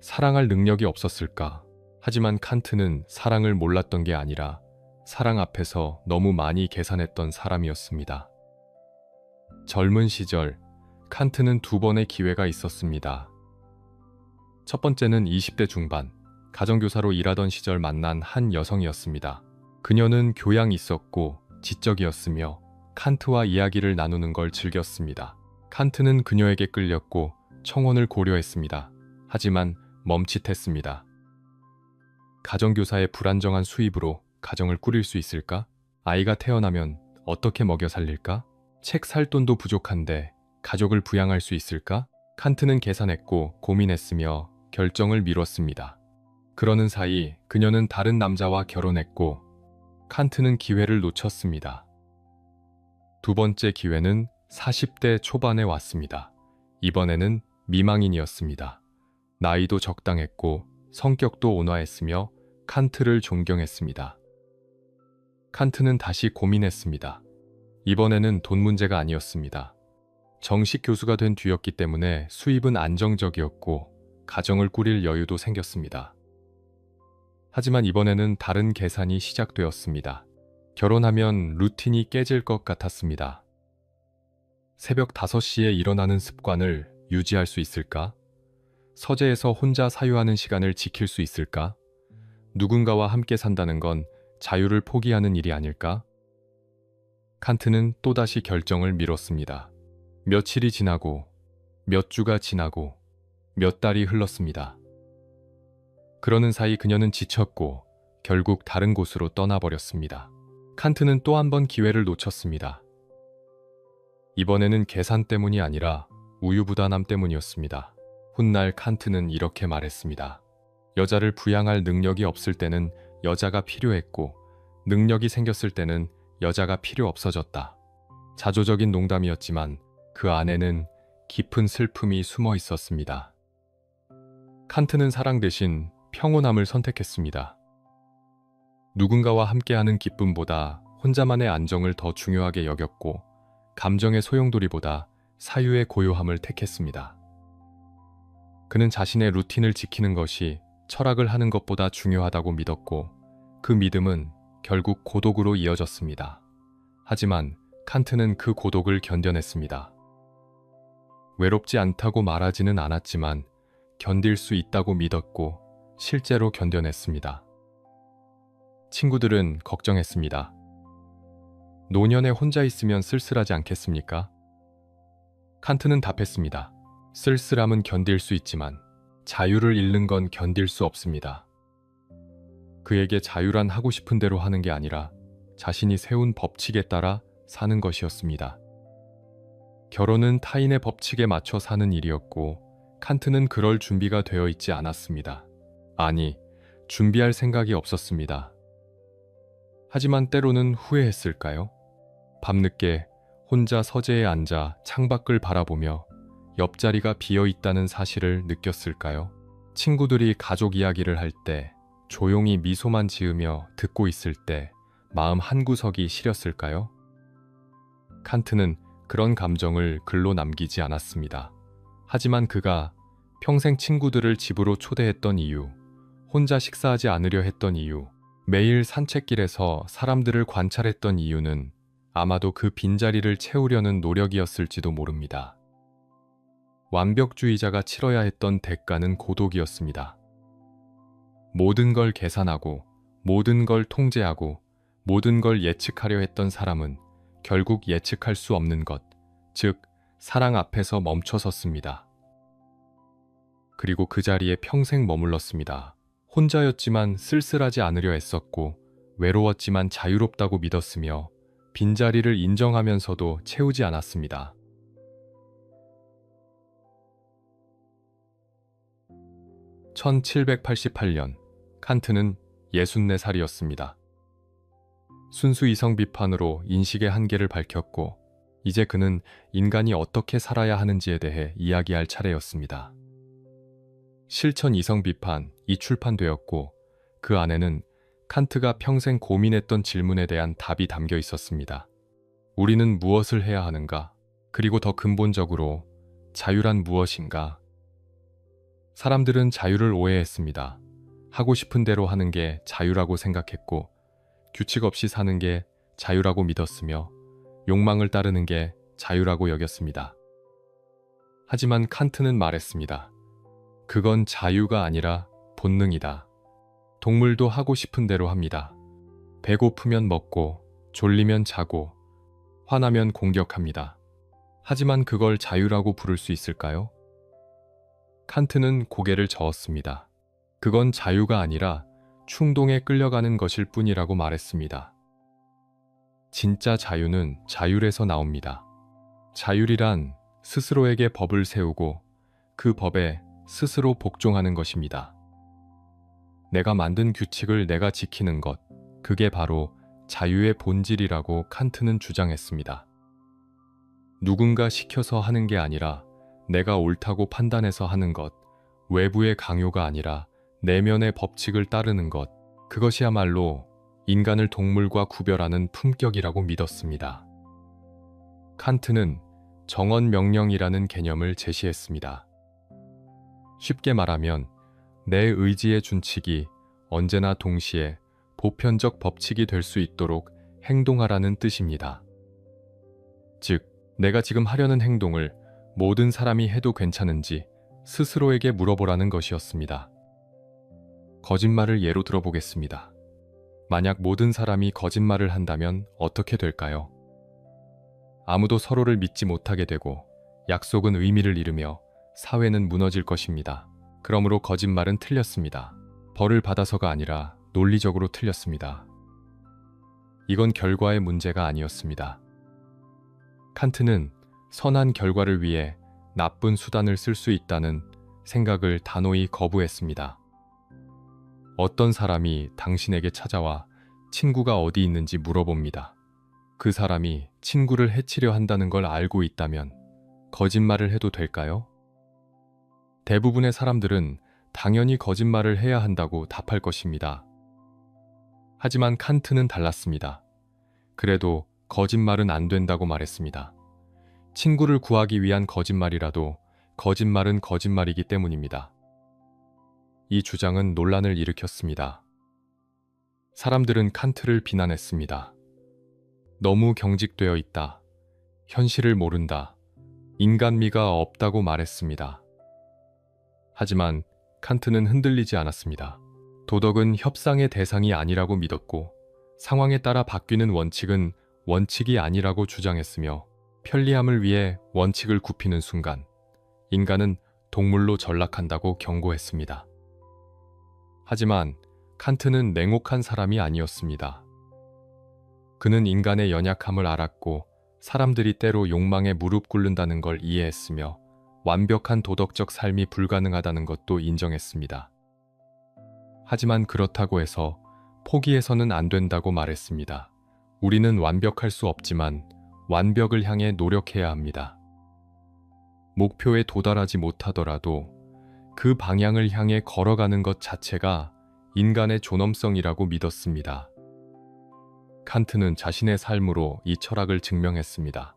사랑할 능력이 없었을까? 하지만 칸트는 사랑을 몰랐던 게 아니라 사랑 앞에서 너무 많이 계산했던 사람이었습니다. 젊은 시절 칸트는 두 번의 기회가 있었습니다. 첫 번째는 20대 중반, 가정교사로 일하던 시절 만난 한 여성이었습니다. 그녀는 교양 있었고 지적이었으며 칸트와 이야기를 나누는 걸 즐겼습니다. 칸트는 그녀에게 끌렸고 청혼을 고려했습니다. 하지만 멈칫했습니다. 가정교사의 불안정한 수입으로 가정을 꾸릴 수 있을까? 아이가 태어나면 어떻게 먹여 살릴까? 책 살 돈도 부족한데 가족을 부양할 수 있을까? 칸트는 계산했고 고민했으며 결정을 미뤘습니다. 그러는 사이 그녀는 다른 남자와 결혼했고 칸트는 기회를 놓쳤습니다. 두 번째 기회는 40대 초반에 왔습니다. 이번에는 미망인이었습니다. 나이도 적당했고 성격도 온화했으며 칸트를 존경했습니다. 칸트는 다시 고민했습니다. 이번에는 돈 문제가 아니었습니다. 정식 교수가 된 뒤였기 때문에 수입은 안정적이었고 가정을 꾸릴 여유도 생겼습니다. 하지만 이번에는 다른 계산이 시작되었습니다. 결혼하면 루틴이 깨질 것 같았습니다. 새벽 5시에 일어나는 습관을 유지할 수 있을까? 서재에서 혼자 사유하는 시간을 지킬 수 있을까? 누군가와 함께 산다는 건 자유를 포기하는 일이 아닐까? 칸트는 또다시 결정을 미뤘습니다. 며칠이 지나고 몇 주가 지나고 몇 달이 흘렀습니다. 그러는 사이 그녀는 지쳤고 결국 다른 곳으로 떠나버렸습니다. 칸트는 또 한 번 기회를 놓쳤습니다. 이번에는 계산 때문이 아니라 우유부단함 때문이었습니다. 훗날 칸트는 이렇게 말했습니다. 여자를 부양할 능력이 없을 때는 여자가 필요했고 능력이 생겼을 때는 여자가 필요 없어졌다. 자조적인 농담이었지만 그 안에는 깊은 슬픔이 숨어 있었습니다. 칸트는 사랑 대신 평온함을 선택했습니다. 누군가와 함께하는 기쁨보다 혼자만의 안정을 더 중요하게 여겼고, 감정의 소용돌이보다 사유의 고요함을 택했습니다. 그는 자신의 루틴을 지키는 것이 철학을 하는 것보다 중요하다고 믿었고, 그 믿음은 결국 고독으로 이어졌습니다. 하지만 칸트는 그 고독을 견뎌냈습니다. 외롭지 않다고 말하지는 않았지만 견딜 수 있다고 믿었고 실제로 견뎌냈습니다. 친구들은 걱정했습니다. 노년에 혼자 있으면 쓸쓸하지 않겠습니까? 칸트는 답했습니다. 쓸쓸함은 견딜 수 있지만 자유를 잃는 건 견딜 수 없습니다. 그에게 자유란 하고 싶은 대로 하는 게 아니라 자신이 세운 법칙에 따라 사는 것이었습니다. 결혼은 타인의 법칙에 맞춰 사는 일이었고, 칸트는 그럴 준비가 되어 있지 않았습니다. 아니, 준비할 생각이 없었습니다. 하지만 때로는 후회했을까요? 밤늦게 혼자 서재에 앉아 창밖을 바라보며 옆자리가 비어 있다는 사실을 느꼈을까요? 친구들이 가족 이야기를 할 때 조용히 미소만 지으며 듣고 있을 때 마음 한구석이 시렸을까요? 칸트는 그런 감정을 글로 남기지 않았습니다. 하지만 그가 평생 친구들을 집으로 초대했던 이유, 혼자 식사하지 않으려 했던 이유, 매일 산책길에서 사람들을 관찰했던 이유는 아마도 그 빈자리를 채우려는 노력이었을지도 모릅니다. 완벽주의자가 치러야 했던 대가는 고독이었습니다. 모든 걸 계산하고, 모든 걸 통제하고, 모든 걸 예측하려 했던 사람은 결국 예측할 수 없는 것, 즉 사랑 앞에서 멈춰섰습니다. 그리고 그 자리에 평생 머물렀습니다. 혼자였지만 쓸쓸하지 않으려 애썼고, 외로웠지만 자유롭다고 믿었으며 빈자리를 인정하면서도 채우지 않았습니다. 1788년, 칸트는 64살이었습니다. 순수 이성 비판으로 인식의 한계를 밝혔고, 이제 그는 인간이 어떻게 살아야 하는지에 대해 이야기할 차례였습니다. 실천 이성 비판이 출판되었고, 그 안에는 칸트가 평생 고민했던 질문에 대한 답이 담겨 있었습니다. 우리는 무엇을 해야 하는가? 그리고 더 근본적으로 자유란 무엇인가? 사람들은 자유를 오해했습니다. 하고 싶은 대로 하는 게 자유라고 생각했고, 규칙 없이 사는 게 자유라고 믿었으며, 욕망을 따르는 게 자유라고 여겼습니다. 하지만 칸트는 말했습니다. 그건 자유가 아니라 본능이다. 동물도 하고 싶은 대로 합니다. 배고프면 먹고, 졸리면 자고, 화나면 공격합니다. 하지만 그걸 자유라고 부를 수 있을까요? 칸트는 고개를 저었습니다. 그건 자유가 아니라 충동에 끌려가는 것일 뿐이라고 말했습니다. 진짜 자유는 자율에서 나옵니다. 자율이란 스스로에게 법을 세우고 그 법에 스스로 복종하는 것입니다. 내가 만든 규칙을 내가 지키는 것, 그게 바로 자유의 본질이라고 칸트는 주장했습니다. 누군가 시켜서 하는 게 아니라 내가 옳다고 판단해서 하는 것, 외부의 강요가 아니라 내면의 법칙을 따르는 것, 그것이야말로 인간을 동물과 구별하는 품격이라고 믿었습니다. 칸트는 정언명령이라는 개념을 제시했습니다. 쉽게 말하면 내 의지의 준칙이 언제나 동시에 보편적 법칙이 될 수 있도록 행동하라는 뜻입니다. 즉, 내가 지금 하려는 행동을 모든 사람이 해도 괜찮은지 스스로에게 물어보라는 것이었습니다. 거짓말을 예로 들어보겠습니다. 만약 모든 사람이 거짓말을 한다면 어떻게 될까요? 아무도 서로를 믿지 못하게 되고 약속은 의미를 잃으며 사회는 무너질 것입니다. 그러므로 거짓말은 틀렸습니다. 벌을 받아서가 아니라 논리적으로 틀렸습니다. 이건 결과의 문제가 아니었습니다. 칸트는 선한 결과를 위해 나쁜 수단을 쓸 수 있다는 생각을 단호히 거부했습니다. 어떤 사람이 당신에게 찾아와 친구가 어디 있는지 물어봅니다. 그 사람이 친구를 해치려 한다는 걸 알고 있다면 거짓말을 해도 될까요? 대부분의 사람들은 당연히 거짓말을 해야 한다고 답할 것입니다. 하지만 칸트는 달랐습니다. 그래도 거짓말은 안 된다고 말했습니다. 친구를 구하기 위한 거짓말이라도 거짓말은 거짓말이기 때문입니다. 이 주장은 논란을 일으켰습니다. 사람들은 칸트를 비난했습니다. 너무 경직되어 있다. 현실을 모른다. 인간미가 없다고 말했습니다. 하지만 칸트는 흔들리지 않았습니다. 도덕은 협상의 대상이 아니라고 믿었고 상황에 따라 바뀌는 원칙은 원칙이 아니라고 주장했으며 편리함을 위해 원칙을 굽히는 순간 인간은 동물로 전락한다고 경고했습니다. 하지만 칸트는 냉혹한 사람이 아니었습니다. 그는 인간의 연약함을 알았고 사람들이 때로 욕망에 무릎 꿇는다는 걸 이해했으며 완벽한 도덕적 삶이 불가능하다는 것도 인정했습니다. 하지만 그렇다고 해서 포기해서는 안 된다고 말했습니다. 우리는 완벽할 수 없지만 완벽을 향해 노력해야 합니다. 목표에 도달하지 못하더라도 그 방향을 향해 걸어가는 것 자체가 인간의 존엄성이라고 믿었습니다. 칸트는 자신의 삶으로 이 철학을 증명했습니다.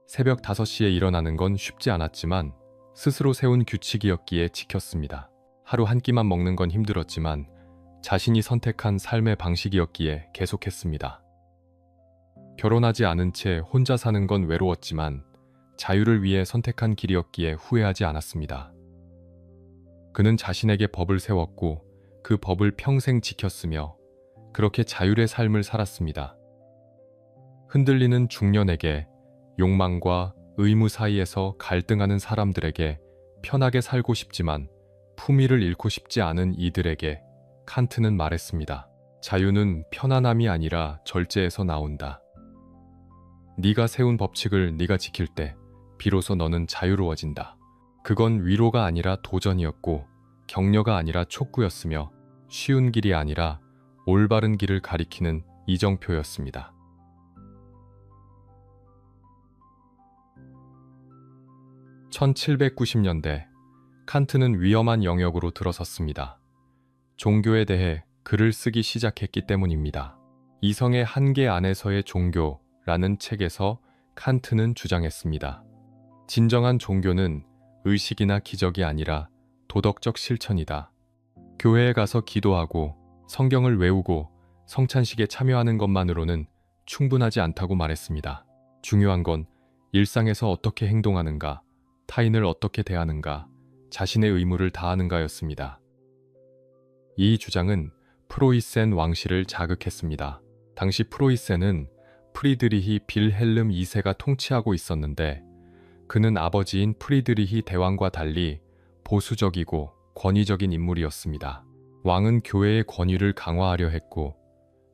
새벽 5시에 일어나는 건 쉽지 않았지만 스스로 세운 규칙이었기에 지켰습니다. 하루 한 끼만 먹는 건 힘들었지만 자신이 선택한 삶의 방식이었기에 계속했습니다. 결혼하지 않은 채 혼자 사는 건 외로웠지만 자유를 위해 선택한 길이었기에 후회하지 않았습니다. 그는 자신에게 법을 세웠고 그 법을 평생 지켰으며 그렇게 자율의 삶을 살았습니다. 흔들리는 중년에게 욕망과 의무 사이에서 갈등하는 사람들에게 편하게 살고 싶지만 품위를 잃고 싶지 않은 이들에게 칸트는 말했습니다. 자유는 편안함이 아니라 절제에서 나온다. 네가 세운 법칙을 네가 지킬 때 비로소 너는 자유로워진다. 그건 위로가 아니라 도전이었고 격려가 아니라 촉구였으며 쉬운 길이 아니라 올바른 길을 가리키는 이정표였습니다. (1790년대) 칸트는 위험한 영역으로 들어섰습니다. 종교에 대해 글을 쓰기 시작했기 때문입니다. 이성의 한계 안에서의 종교라는 책에서 칸트는 주장했습니다. 진정한 종교는 의식이나 기적이 아니라 도덕적 실천이다. 교회에 가서 기도하고 성경을 외우고 성찬식에 참여하는 것만으로는 충분하지 않다고 말했습니다. 중요한 건 일상에서 어떻게 행동하는가, 타인을 어떻게 대하는가, 자신의 의무를 다하는가였습니다. 이 주장은 프로이센 왕실을 자극했습니다. 당시 프로이센은 프리드리히 빌헬름 2세가 통치하고 있었는데 그는 아버지인 프리드리히 대왕과 달리 보수적이고 권위적인 인물이었습니다. 왕은 교회의 권위를 강화하려 했고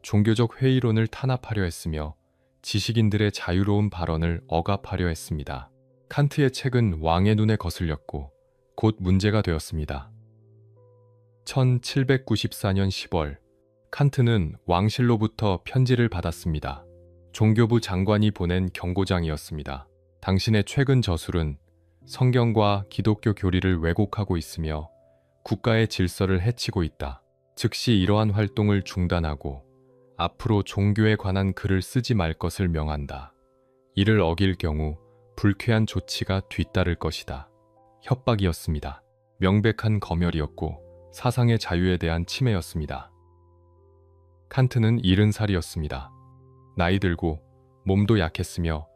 종교적 회의론을 탄압하려 했으며 지식인들의 자유로운 발언을 억압하려 했습니다. 칸트의 책은 왕의 눈에 거슬렸고 곧 문제가 되었습니다. 1794년 10월 칸트는 왕실로부터 편지를 받았습니다. 종교부 장관이 보낸 경고장이었습니다. 당신의 최근 저술은 성경과 기독교 교리를 왜곡하고 있으며 국가의 질서를 해치고 있다. 즉시 이러한 활동을 중단하고 앞으로 종교에 관한 글을 쓰지 말 것을 명한다. 이를 어길 경우 불쾌한 조치가 뒤따를 것이다. 협박이었습니다. 명백한 검열이었고 사상의 자유에 대한 침해였습니다. 칸트는 70살이었습니다. 나이 들고 몸도 약했으며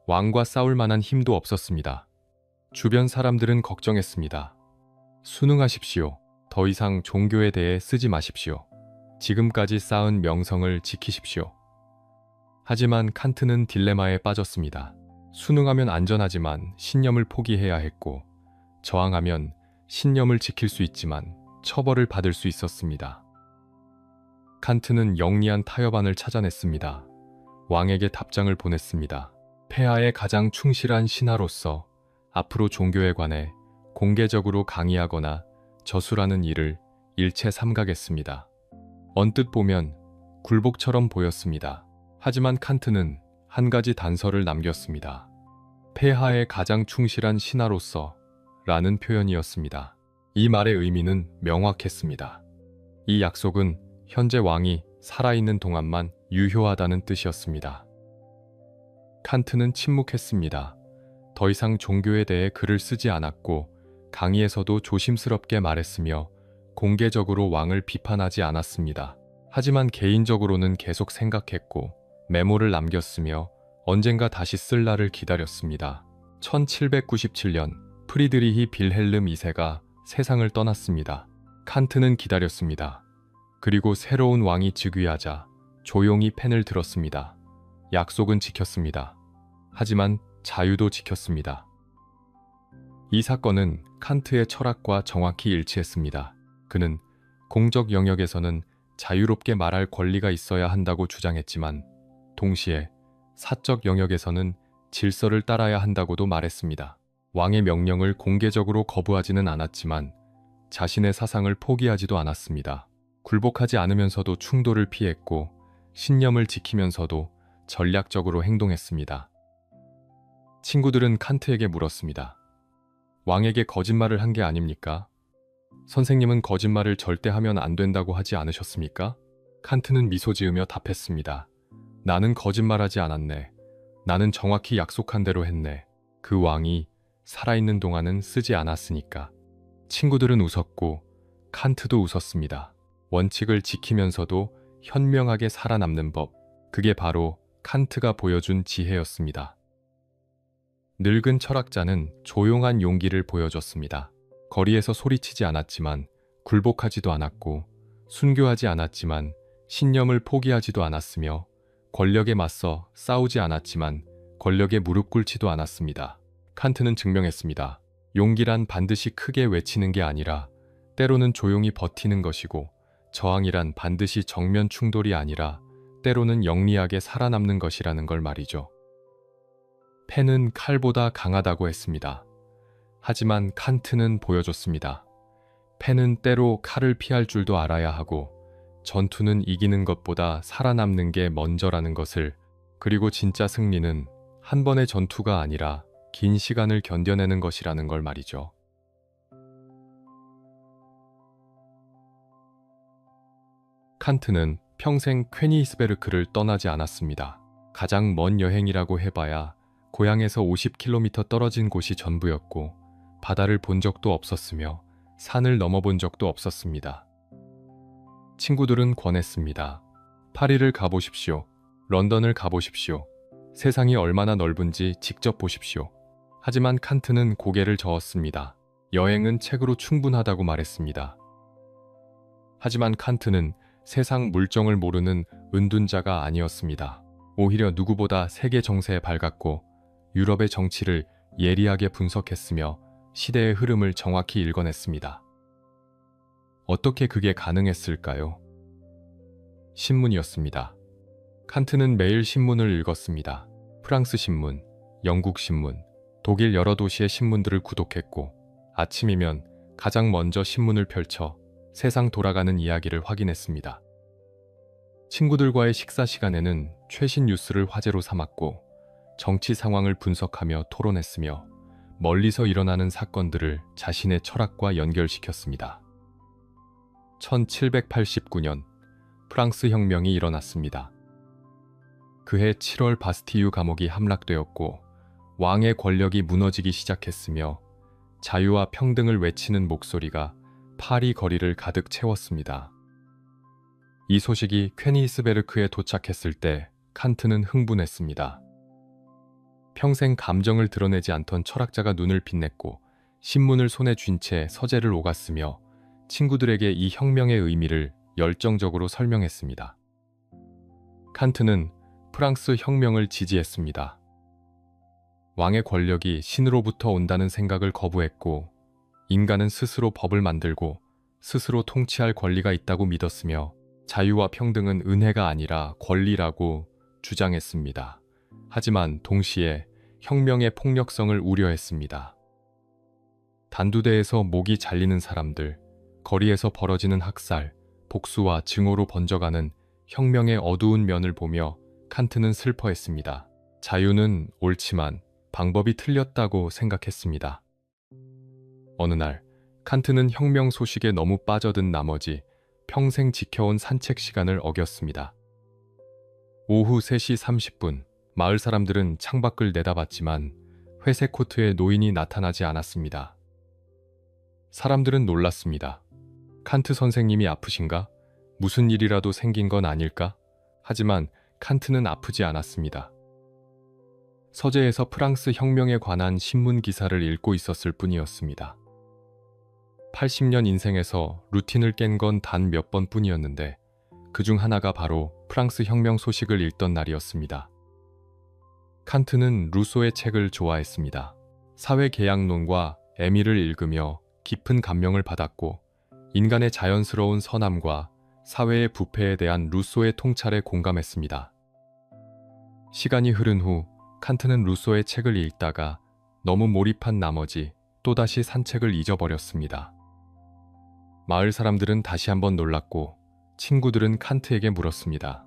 왕과 싸울 만한 힘도 없었습니다. 주변 사람들은 걱정했습니다. 순응하십시오. 더 이상 종교에 대해 쓰지 마십시오. 지금까지 쌓은 명성을 지키십시오. 하지만 칸트는 딜레마에 빠졌습니다. 순응하면 안전하지만 신념을 포기해야 했고 저항하면 신념을 지킬 수 있지만 처벌을 받을 수 있었습니다. 칸트는 영리한 타협안을 찾아냈습니다. 왕에게 답장을 보냈습니다. 폐하에 가장 충실한 신하로서 앞으로 종교에 관해 공개적으로 강의하거나 저술하는 일을 일체 삼가겠습니다. 언뜻 보면 굴복처럼 보였습니다. 하지만 칸트는 한 가지 단서를 남겼습니다. 폐하에 가장 충실한 신하로서 라는 표현이었습니다. 이 말의 의미는 명확했습니다. 이 약속은 현재 왕이 살아있는 동안만 유효하다는 뜻이었습니다. 칸트는 침묵했습니다. 더 이상 종교에 대해 글을 쓰지 않았고 강의에서도 조심스럽게 말했으며 공개적으로 왕을 비판하지 않았습니다. 하지만 개인적으로는 계속 생각했고 메모를 남겼으며 언젠가 다시 쓸 날을 기다렸습니다. 1797년 프리드리히 빌헬름 2세가 세상을 떠났습니다. 칸트는 기다렸습니다. 그리고 새로운 왕이 즉위하자 조용히 펜을 들었습니다. 약속은 지켰습니다. 하지만 자유도 지켰습니다. 이 사건은 칸트의 철학과 정확히 일치했습니다. 그는 공적 영역에서는 자유롭게 말할 권리가 있어야 한다고 주장했지만 동시에 사적 영역에서는 질서를 따라야 한다고도 말했습니다. 왕의 명령을 공개적으로 거부하지는 않았지만 자신의 사상을 포기하지도 않았습니다. 굴복하지 않으면서도 충돌을 피했고 신념을 지키면서도 전략적으로 행동했습니다. 친구들은 칸트에게 물었습니다. 왕에게 거짓말을 한 게 아닙니까? 선생님은 거짓말을 절대 하면 안 된다고 하지 않으셨습니까? 칸트는 미소 지으며 답했습니다. 나는 거짓말하지 않았네. 나는 정확히 약속한 대로 했네. 그 왕이 살아있는 동안은 쓰지 않았으니까. 친구들은 웃었고 칸트도 웃었습니다. 원칙을 지키면서도 현명하게 살아남는 법. 그게 바로 칸트가 보여준 지혜였습니다. 늙은 철학자는 조용한 용기를 보여줬습니다. 거리에서 소리치지 않았지만 굴복하지도 않았고 순교하지 않았지만 신념을 포기하지도 않았으며 권력에 맞서 싸우지 않았지만 권력에 무릎 꿇지도 않았습니다. 칸트는 증명했습니다. 용기란 반드시 크게 외치는 게 아니라 때로는 조용히 버티는 것이고 저항이란 반드시 정면 충돌이 아니라 때로는 영리하게 살아남는 것이라는 걸 말이죠. 펜은 칼보다 강하다고 했습니다. 하지만 칸트는 보여줬습니다. 펜은 때로 칼을 피할 줄도 알아야 하고 전투는 이기는 것보다 살아남는 게 먼저라는 것을, 그리고 진짜 승리는 한 번의 전투가 아니라 긴 시간을 견뎌내는 것이라는 걸 말이죠. 칸트는 평생 퀘니히스베르크를 떠나지 않았습니다. 가장 먼 여행이라고 해봐야 고향에서 50km 떨어진 곳이 전부였고 바다를 본 적도 없었으며 산을 넘어본 적도 없었습니다. 친구들은 권했습니다. 파리를 가보십시오. 런던을 가보십시오. 세상이 얼마나 넓은지 직접 보십시오. 하지만 칸트는 고개를 저었습니다. 여행은 책으로 충분하다고 말했습니다. 하지만 칸트는 세상 물정을 모르는 은둔자가 아니었습니다. 오히려 누구보다 세계 정세에 밝았고 유럽의 정치를 예리하게 분석했으며 시대의 흐름을 정확히 읽어냈습니다. 어떻게 그게 가능했을까요? 신문이었습니다. 칸트는 매일 신문을 읽었습니다. 프랑스 신문, 영국 신문, 독일 여러 도시의 신문들을 구독했고 아침이면 가장 먼저 신문을 펼쳐 세상 돌아가는 이야기를 확인했습니다. 친구들과의 식사 시간에는 최신 뉴스를 화제로 삼았고 정치 상황을 분석하며 토론했으며 멀리서 일어나는 사건들을 자신의 철학과 연결시켰습니다. 1789년 프랑스 혁명이 일어났습니다. 그해 7월 바스티유 감옥이 함락되었고 왕의 권력이 무너지기 시작했으며 자유와 평등을 외치는 목소리가 파리 거리를 가득 채웠습니다. 이 소식이 퀘니히스베르크에 도착했을 때 칸트는 흥분했습니다. 평생 감정을 드러내지 않던 철학자가 눈을 빛냈고 신문을 손에 쥔 채 서재를 오갔으며 친구들에게 이 혁명의 의미를 열정적으로 설명했습니다. 칸트는 프랑스 혁명을 지지했습니다. 왕의 권력이 신으로부터 온다는 생각을 거부했고 인간은 스스로 법을 만들고 스스로 통치할 권리가 있다고 믿었으며 자유와 평등은 은혜가 아니라 권리라고 주장했습니다. 하지만 동시에 혁명의 폭력성을 우려했습니다. 단두대에서 목이 잘리는 사람들, 거리에서 벌어지는 학살, 복수와 증오로 번져가는 혁명의 어두운 면을 보며 칸트는 슬퍼했습니다. 자유는 옳지만 방법이 틀렸다고 생각했습니다. 어느 날 칸트는 혁명 소식에 너무 빠져든 나머지 평생 지켜온 산책 시간을 어겼습니다. 오후 3시 30분 마을 사람들은 창밖을 내다봤지만 회색 코트의 노인이 나타나지 않았습니다. 사람들은 놀랐습니다. 칸트 선생님이 아프신가? 무슨 일이라도 생긴 건 아닐까? 하지만 칸트는 아프지 않았습니다. 서재에서 프랑스 혁명에 관한 신문 기사를 읽고 있었을 뿐이었습니다. 80년 인생에서 루틴을 깬 건 단 몇 번뿐이었는데 그중 하나가 바로 프랑스 혁명 소식을 읽던 날이었습니다. 칸트는 루소의 책을 좋아했습니다. 사회계약론과 에밀을 읽으며 깊은 감명을 받았고 인간의 자연스러운 선함과 사회의 부패에 대한 루소의 통찰에 공감했습니다. 시간이 흐른 후 칸트는 루소의 책을 읽다가 너무 몰입한 나머지 또다시 산책을 잊어버렸습니다. 마을 사람들은 다시 한번 놀랐고 친구들은 칸트에게 물었습니다.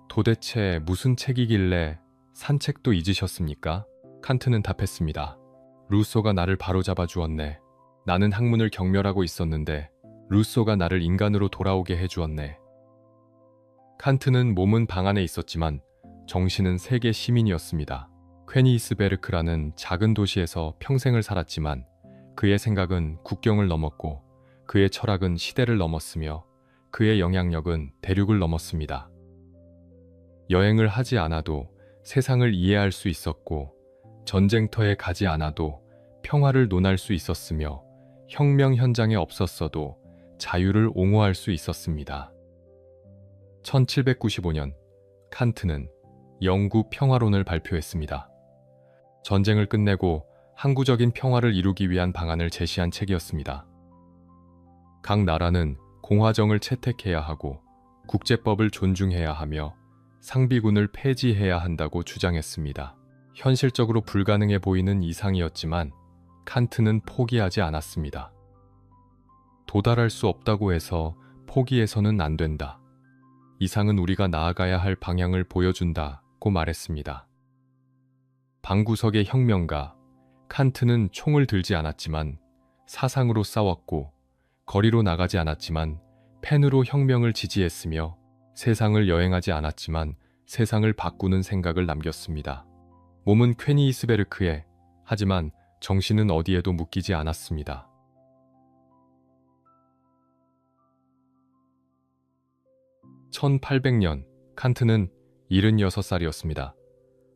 도대체 무슨 책이길래 산책도 잊으셨습니까? 칸트는 답했습니다. 루소가 나를 바로잡아 주었네. 나는 학문을 경멸하고 있었는데 루소가 나를 인간으로 돌아오게 해주었네. 칸트는 몸은 방 안에 있었지만 정신은 세계 시민이었습니다. 퀘니스베르크라는 작은 도시에서 평생을 살았지만 그의 생각은 국경을 넘었고 그의 철학은 시대를 넘었으며 그의 영향력은 대륙을 넘었습니다. 여행을 하지 않아도 세상을 이해할 수 있었고 전쟁터에 가지 않아도 평화를 논할 수 있었으며 혁명 현장에 없었어도 자유를 옹호할 수 있었습니다. 1795년 칸트는 영구 평화론을 발표했습니다. 전쟁을 끝내고 항구적인 평화를 이루기 위한 방안을 제시한 책이었습니다. 각 나라는 공화정을 채택해야 하고 국제법을 존중해야 하며 상비군을 폐지해야 한다고 주장했습니다. 현실적으로 불가능해 보이는 이상이었지만 칸트는 포기하지 않았습니다. 도달할 수 없다고 해서 포기해서는 안 된다. 이상은 우리가 나아가야 할 방향을 보여준다고 말했습니다. 방구석의 혁명가 칸트는 총을 들지 않았지만 사상으로 싸웠고 거리로 나가지 않았지만 펜으로 혁명을 지지했으며 세상을 여행하지 않았지만 세상을 바꾸는 생각을 남겼습니다. 몸은 퀘니스베르크에 하지만 정신은 어디에도 묶이지 않았습니다. 1800년 칸트는 76살이었습니다.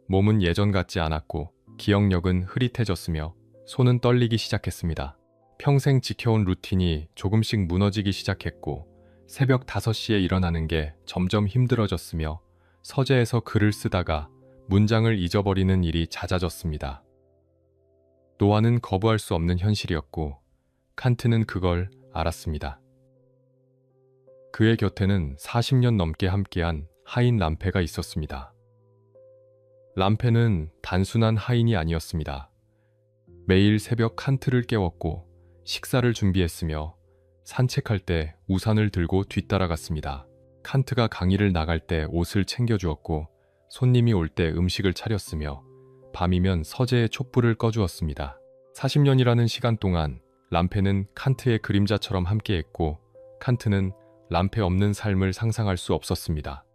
몸은 예전 같지 않았고 기억력은 흐릿해졌으며 손은 떨리기 시작했습니다. 평생 지켜온 루틴이 조금씩 무너지기 시작했고 새벽 5시에 일어나는 게 점점 힘들어졌으며 서재에서 글을 쓰다가 문장을 잊어버리는 일이 잦아졌습니다. 노화는 거부할 수 없는 현실이었고 칸트는 그걸 알았습니다. 그의 곁에는 40년 넘게 함께한 하인 람페가 있었습니다. 람페는 단순한 하인이 아니었습니다. 매일 새벽 칸트를 깨웠고 식사를 준비했으며 산책할 때 우산을 들고 뒤따라갔습니다. 칸트가 강의를 나갈 때 옷을 챙겨주었고 손님이 올 때 음식을 차렸으며 밤이면 서재에 촛불을 꺼주었습니다. 40년이라는 시간 동안 람페는 칸트의 그림자처럼 함께했고 칸트는 람페 없는 삶을 상상할 수 없었습니다.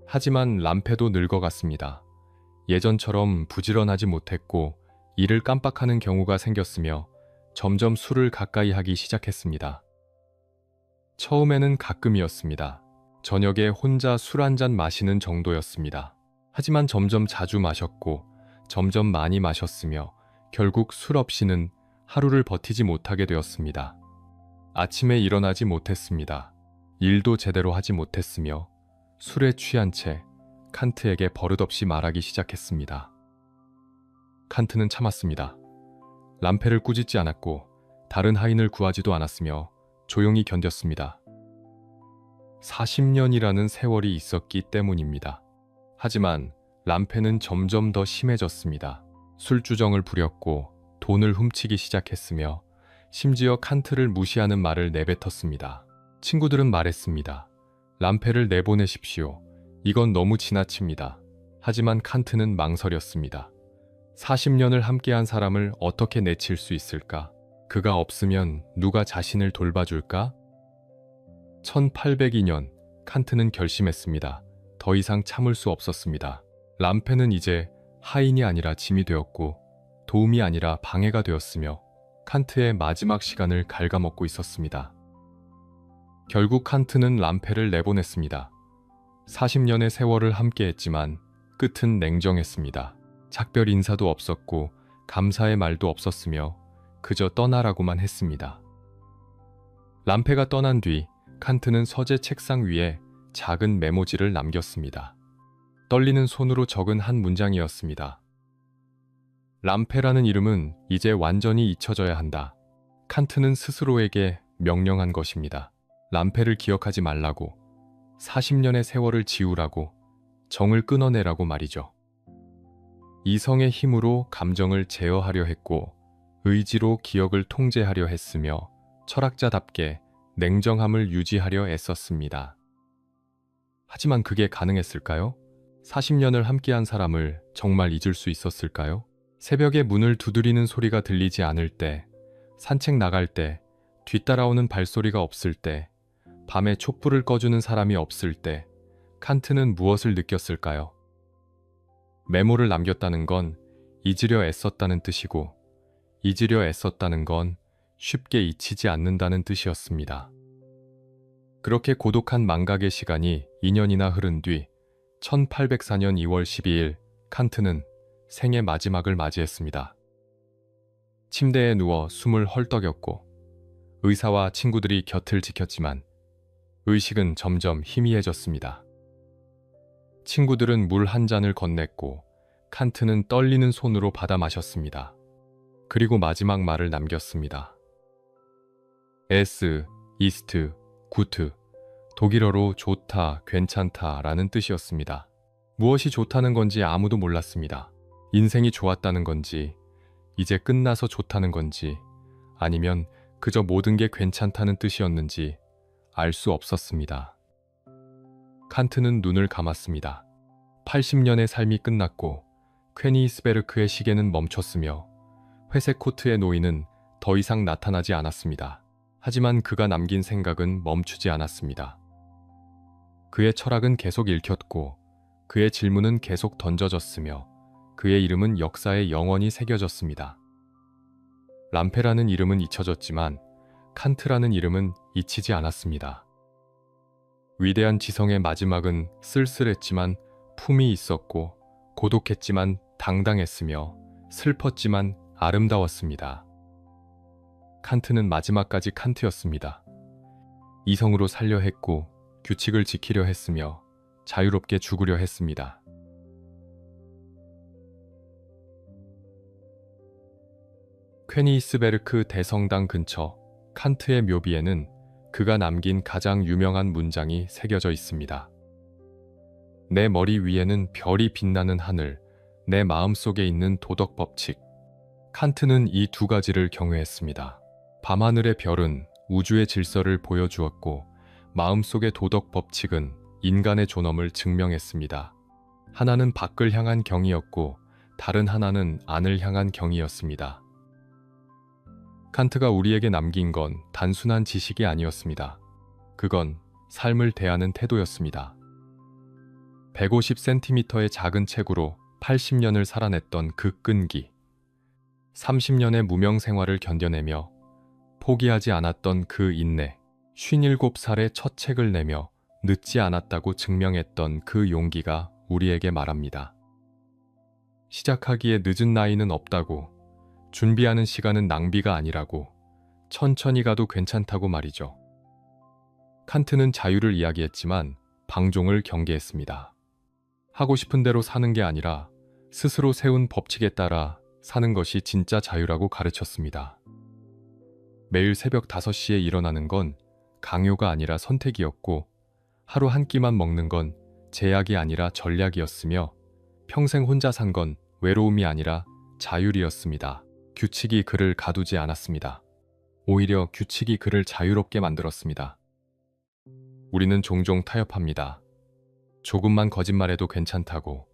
하지만 람페도 늙어갔습니다. 예전처럼 부지런하지 못했고 일을 깜빡하는 경우가 생겼으며 점점 술을 가까이 하기 시작했습니다. 처음에는 가끔이었습니다. 저녁에 혼자 술 한 잔 마시는 정도였습니다. 하지만 점점 자주 마셨고 점점 많이 마셨으며 결국 술 없이는 하루를 버티지 못하게 되었습니다. 아침에 일어나지 못했습니다. 일도 제대로 하지 못했으며 술에 취한 채 칸트에게 버릇없이 말하기 시작했습니다. 칸트는 참았습니다. 람페를 꾸짖지 않았고 다른 하인을 구하지도 않았으며 조용히 견뎠습니다. 40년이라는 세월이 있었기 때문입니다. 하지만 람페는 점점 더 심해졌습니다. 술주정을 부렸고 돈을 훔치기 시작했으며 심지어 칸트를 무시하는 말을 내뱉었습니다. 친구들은 말했습니다. 람페를 내보내십시오. 이건 너무 지나칩니다. 하지만 칸트는 망설였습니다. 40년을 함께한 사람을 어떻게 내칠 수 있을까? 그가 없으면 누가 자신을 돌봐줄까? 1802년 칸트는 결심했습니다. 더 이상 참을 수 없었습니다. 람페는 이제 하인이 아니라 짐이 되었고 도움이 아니라 방해가 되었으며 칸트의 마지막 시간을 갉아먹고 있었습니다. 결국 칸트는 람페를 내보냈습니다. 40년의 세월을 함께했지만 끝은 냉정했습니다. 작별 인사도 없었고 감사의 말도 없었으며 그저 떠나라고만 했습니다. 람페가 떠난 뒤 칸트는 서재 책상 위에 작은 메모지를 남겼습니다. 떨리는 손으로 적은 한 문장이었습니다. 람페라는 이름은 이제 완전히 잊혀져야 한다. 칸트는 스스로에게 명령한 것입니다. 람페를 기억하지 말라고, 40년의 세월을 지우라고, 정을 끊어내라고 말이죠. 이성의 힘으로 감정을 제어하려 했고 의지로 기억을 통제하려 했으며 철학자답게 냉정함을 유지하려 애썼습니다. 하지만 그게 가능했을까요? 40년을 함께한 사람을 정말 잊을 수 있었을까요? 새벽에 문을 두드리는 소리가 들리지 않을 때, 산책 나갈 때, 뒤따라오는 발소리가 없을 때, 밤에 촛불을 꺼주는 사람이 없을 때, 칸트는 무엇을 느꼈을까요? 메모를 남겼다는 건 잊으려 애썼다는 뜻이고, 잊으려 애썼다는 건 쉽게 잊히지 않는다는 뜻이었습니다. 그렇게 고독한 망각의 시간이 2년이나 흐른 뒤 1804년 2월 12일 칸트는 생의 마지막을 맞이했습니다. 침대에 누워 숨을 헐떡였고 의사와 친구들이 곁을 지켰지만 의식은 점점 희미해졌습니다. 친구들은 물 한 잔을 건넸고 칸트는 떨리는 손으로 받아 마셨습니다. 그리고 마지막 말을 남겼습니다. 에스, 이스트, 구트, 독일어로 좋다, 괜찮다 라는 뜻이었습니다. 무엇이 좋다는 건지 아무도 몰랐습니다. 인생이 좋았다는 건지, 이제 끝나서 좋다는 건지, 아니면 그저 모든 게 괜찮다는 뜻이었는지 알 수 없었습니다. 칸트는 눈을 감았습니다. 80년의 삶이 끝났고 퀘니스베르크의 시계는 멈췄으며 회색 코트의 노인은 더 이상 나타나지 않았습니다. 하지만 그가 남긴 생각은 멈추지 않았습니다. 그의 철학은 계속 읽혔고 그의 질문은 계속 던져졌으며 그의 이름은 역사에 영원히 새겨졌습니다. 람페라는 이름은 잊혀졌지만 칸트라는 이름은 잊히지 않았습니다. 위대한 지성의 마지막은 쓸쓸했지만 품이 있었고 고독했지만 당당했으며 슬펐지만 아름다웠습니다. 칸트는 마지막까지 칸트였습니다. 이성으로 살려 했고 규칙을 지키려 했으며 자유롭게 죽으려 했습니다. 퀘니스베르크 대성당 근처 칸트의 묘비에는 그가 남긴 가장 유명한 문장이 새겨져 있습니다. 내 머리 위에는 별이 빛나는 하늘, 내 마음속에 있는 도덕 법칙. 칸트는 이 두 가지를 경외했습니다. 밤하늘의 별은 우주의 질서를 보여주었고 마음속의 도덕 법칙은 인간의 존엄을 증명했습니다. 하나는 밖을 향한 경이었고 다른 하나는 안을 향한 경이었습니다. 칸트가 우리에게 남긴 건 단순한 지식이 아니었습니다. 그건 삶을 대하는 태도였습니다. 150cm의 작은 책으로 80년을 살아냈던 그 끈기, 30년의 무명 생활을 견뎌내며 포기하지 않았던 그 인내, 57살에 첫 책을 내며 늦지 않았다고 증명했던 그 용기가 우리에게 말합니다. 시작하기에 늦은 나이는 없다고, 준비하는 시간은 낭비가 아니라고, 천천히 가도 괜찮다고 말이죠. 칸트는 자유를 이야기했지만 방종을 경계했습니다. 하고 싶은 대로 사는 게 아니라 스스로 세운 법칙에 따라 사는 것이 진짜 자유라고 가르쳤습니다. 매일 새벽 5시에 일어나는 건 강요가 아니라 선택이었고 하루 한 끼만 먹는 건 제약이 아니라 전략이었으며 평생 혼자 산 건 외로움이 아니라 자율이었습니다. 규칙이 그를 가두지 않았습니다. 오히려 규칙이 그를 자유롭게 만들었습니다. 우리는 종종 타협합니다. 조금만 거짓말해도 괜찮다고,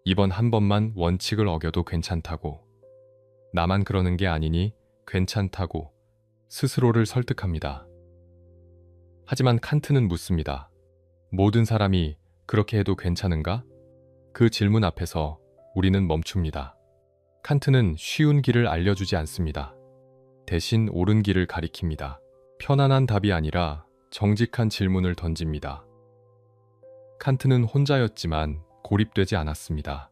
이번 한 번만 원칙을 어겨도 괜찮다고, 나만 그러는 게 아니니 괜찮다고 스스로를 설득합니다. 하지만 칸트는 묻습니다. 모든 사람이 그렇게 해도 괜찮은가? 그 질문 앞에서 우리는 멈춥니다. 칸트는 쉬운 길을 알려주지 않습니다. 대신 옳은 길을 가리킵니다. 편안한 답이 아니라 정직한 질문을 던집니다. 칸트는 혼자였지만 고립되지 않았습니다.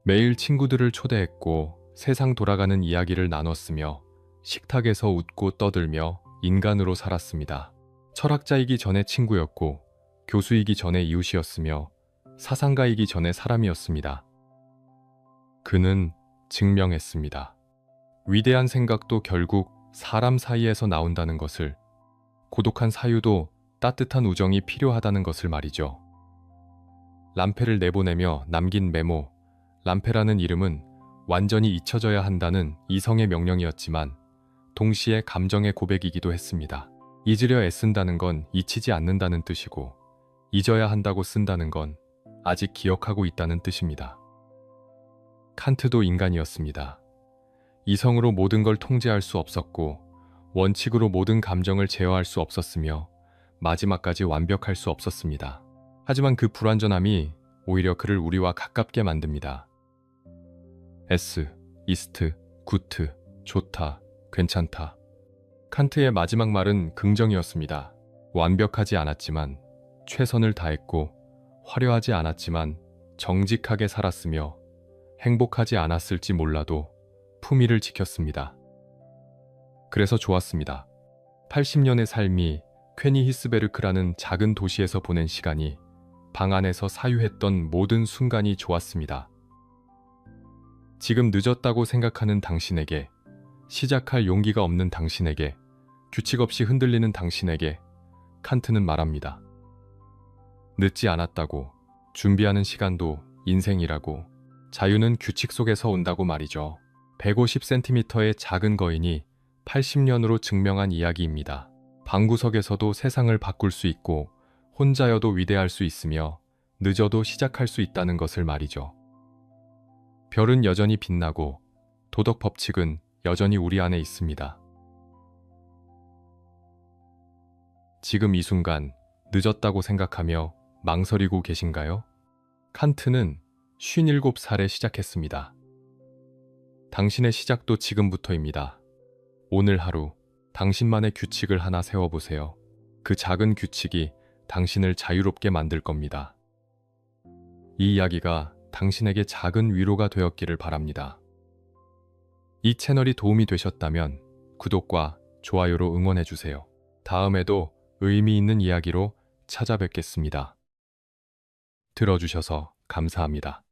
매일 친구들을 초대했고 세상 돌아가는 이야기를 나눴으며 식탁에서 웃고 떠들며 인간으로 살았습니다. 철학자이기 전에 친구였고 교수이기 전에 이웃이었으며 사상가이기 전에 사람이었습니다. 그는 증명했습니다. 위대한 생각도 결국 사람 사이에서 나온다는 것을, 고독한 사유도 따뜻한 우정이 필요하다는 것을 말이죠. 람페를 내보내며 남긴 메모. 람페라는 이름은 완전히 잊혀져야 한다는 이성의 명령이었지만 동시에 감정의 고백이기도 했습니다. 잊으려 애쓴다는 건 잊히지 않는다는 뜻이고, 잊어야 한다고 쓴다는 건 아직 기억하고 있다는 뜻입니다. 칸트도 인간이었습니다. 이성으로 모든 걸 통제할 수 없었고, 원칙으로 모든 감정을 제어할 수 없었으며, 마지막까지 완벽할 수 없었습니다. 하지만 그 불완전함이 오히려 그를 우리와 가깝게 만듭니다. S, 이스트, 구트, 좋다, 괜찮다. 칸트의 마지막 말은 긍정이었습니다. 완벽하지 않았지만 최선을 다했고, 화려하지 않았지만 정직하게 살았으며, 행복하지 않았을지 몰라도 품위를 지켰습니다. 그래서 좋았습니다. 80년의 삶이 퀘니 히스베르크라는 작은 도시에서 보낸 시간이, 방 안에서 사유했던 모든 순간이 좋았습니다. 지금 늦었다고 생각하는 당신에게, 시작할 용기가 없는 당신에게, 규칙 없이 흔들리는 당신에게 칸트는 말합니다. 늦지 않았다고, 준비하는 시간도 인생이라고, 자유는 규칙 속에서 온다고 말이죠. 150cm의 작은 거인이 80년으로 증명한 이야기입니다. 방구석에서도 세상을 바꿀 수 있고, 혼자여도 위대할 수 있으며, 늦어도 시작할 수 있다는 것을 말이죠. 별은 여전히 빛나고, 도덕 법칙은 여전히 우리 안에 있습니다. 지금 이 순간 늦었다고 생각하며 망설이고 계신가요? 칸트는 57살에 시작했습니다. 당신의 시작도 지금부터입니다. 오늘 하루 당신만의 규칙을 하나 세워보세요. 그 작은 규칙이 당신을 자유롭게 만들 겁니다. 이 이야기가 당신에게 작은 위로가 되었기를 바랍니다. 이 채널이 도움이 되셨다면 구독과 좋아요로 응원해주세요. 다음에도 의미 있는 이야기로 찾아뵙겠습니다. 들어주셔서 감사합니다.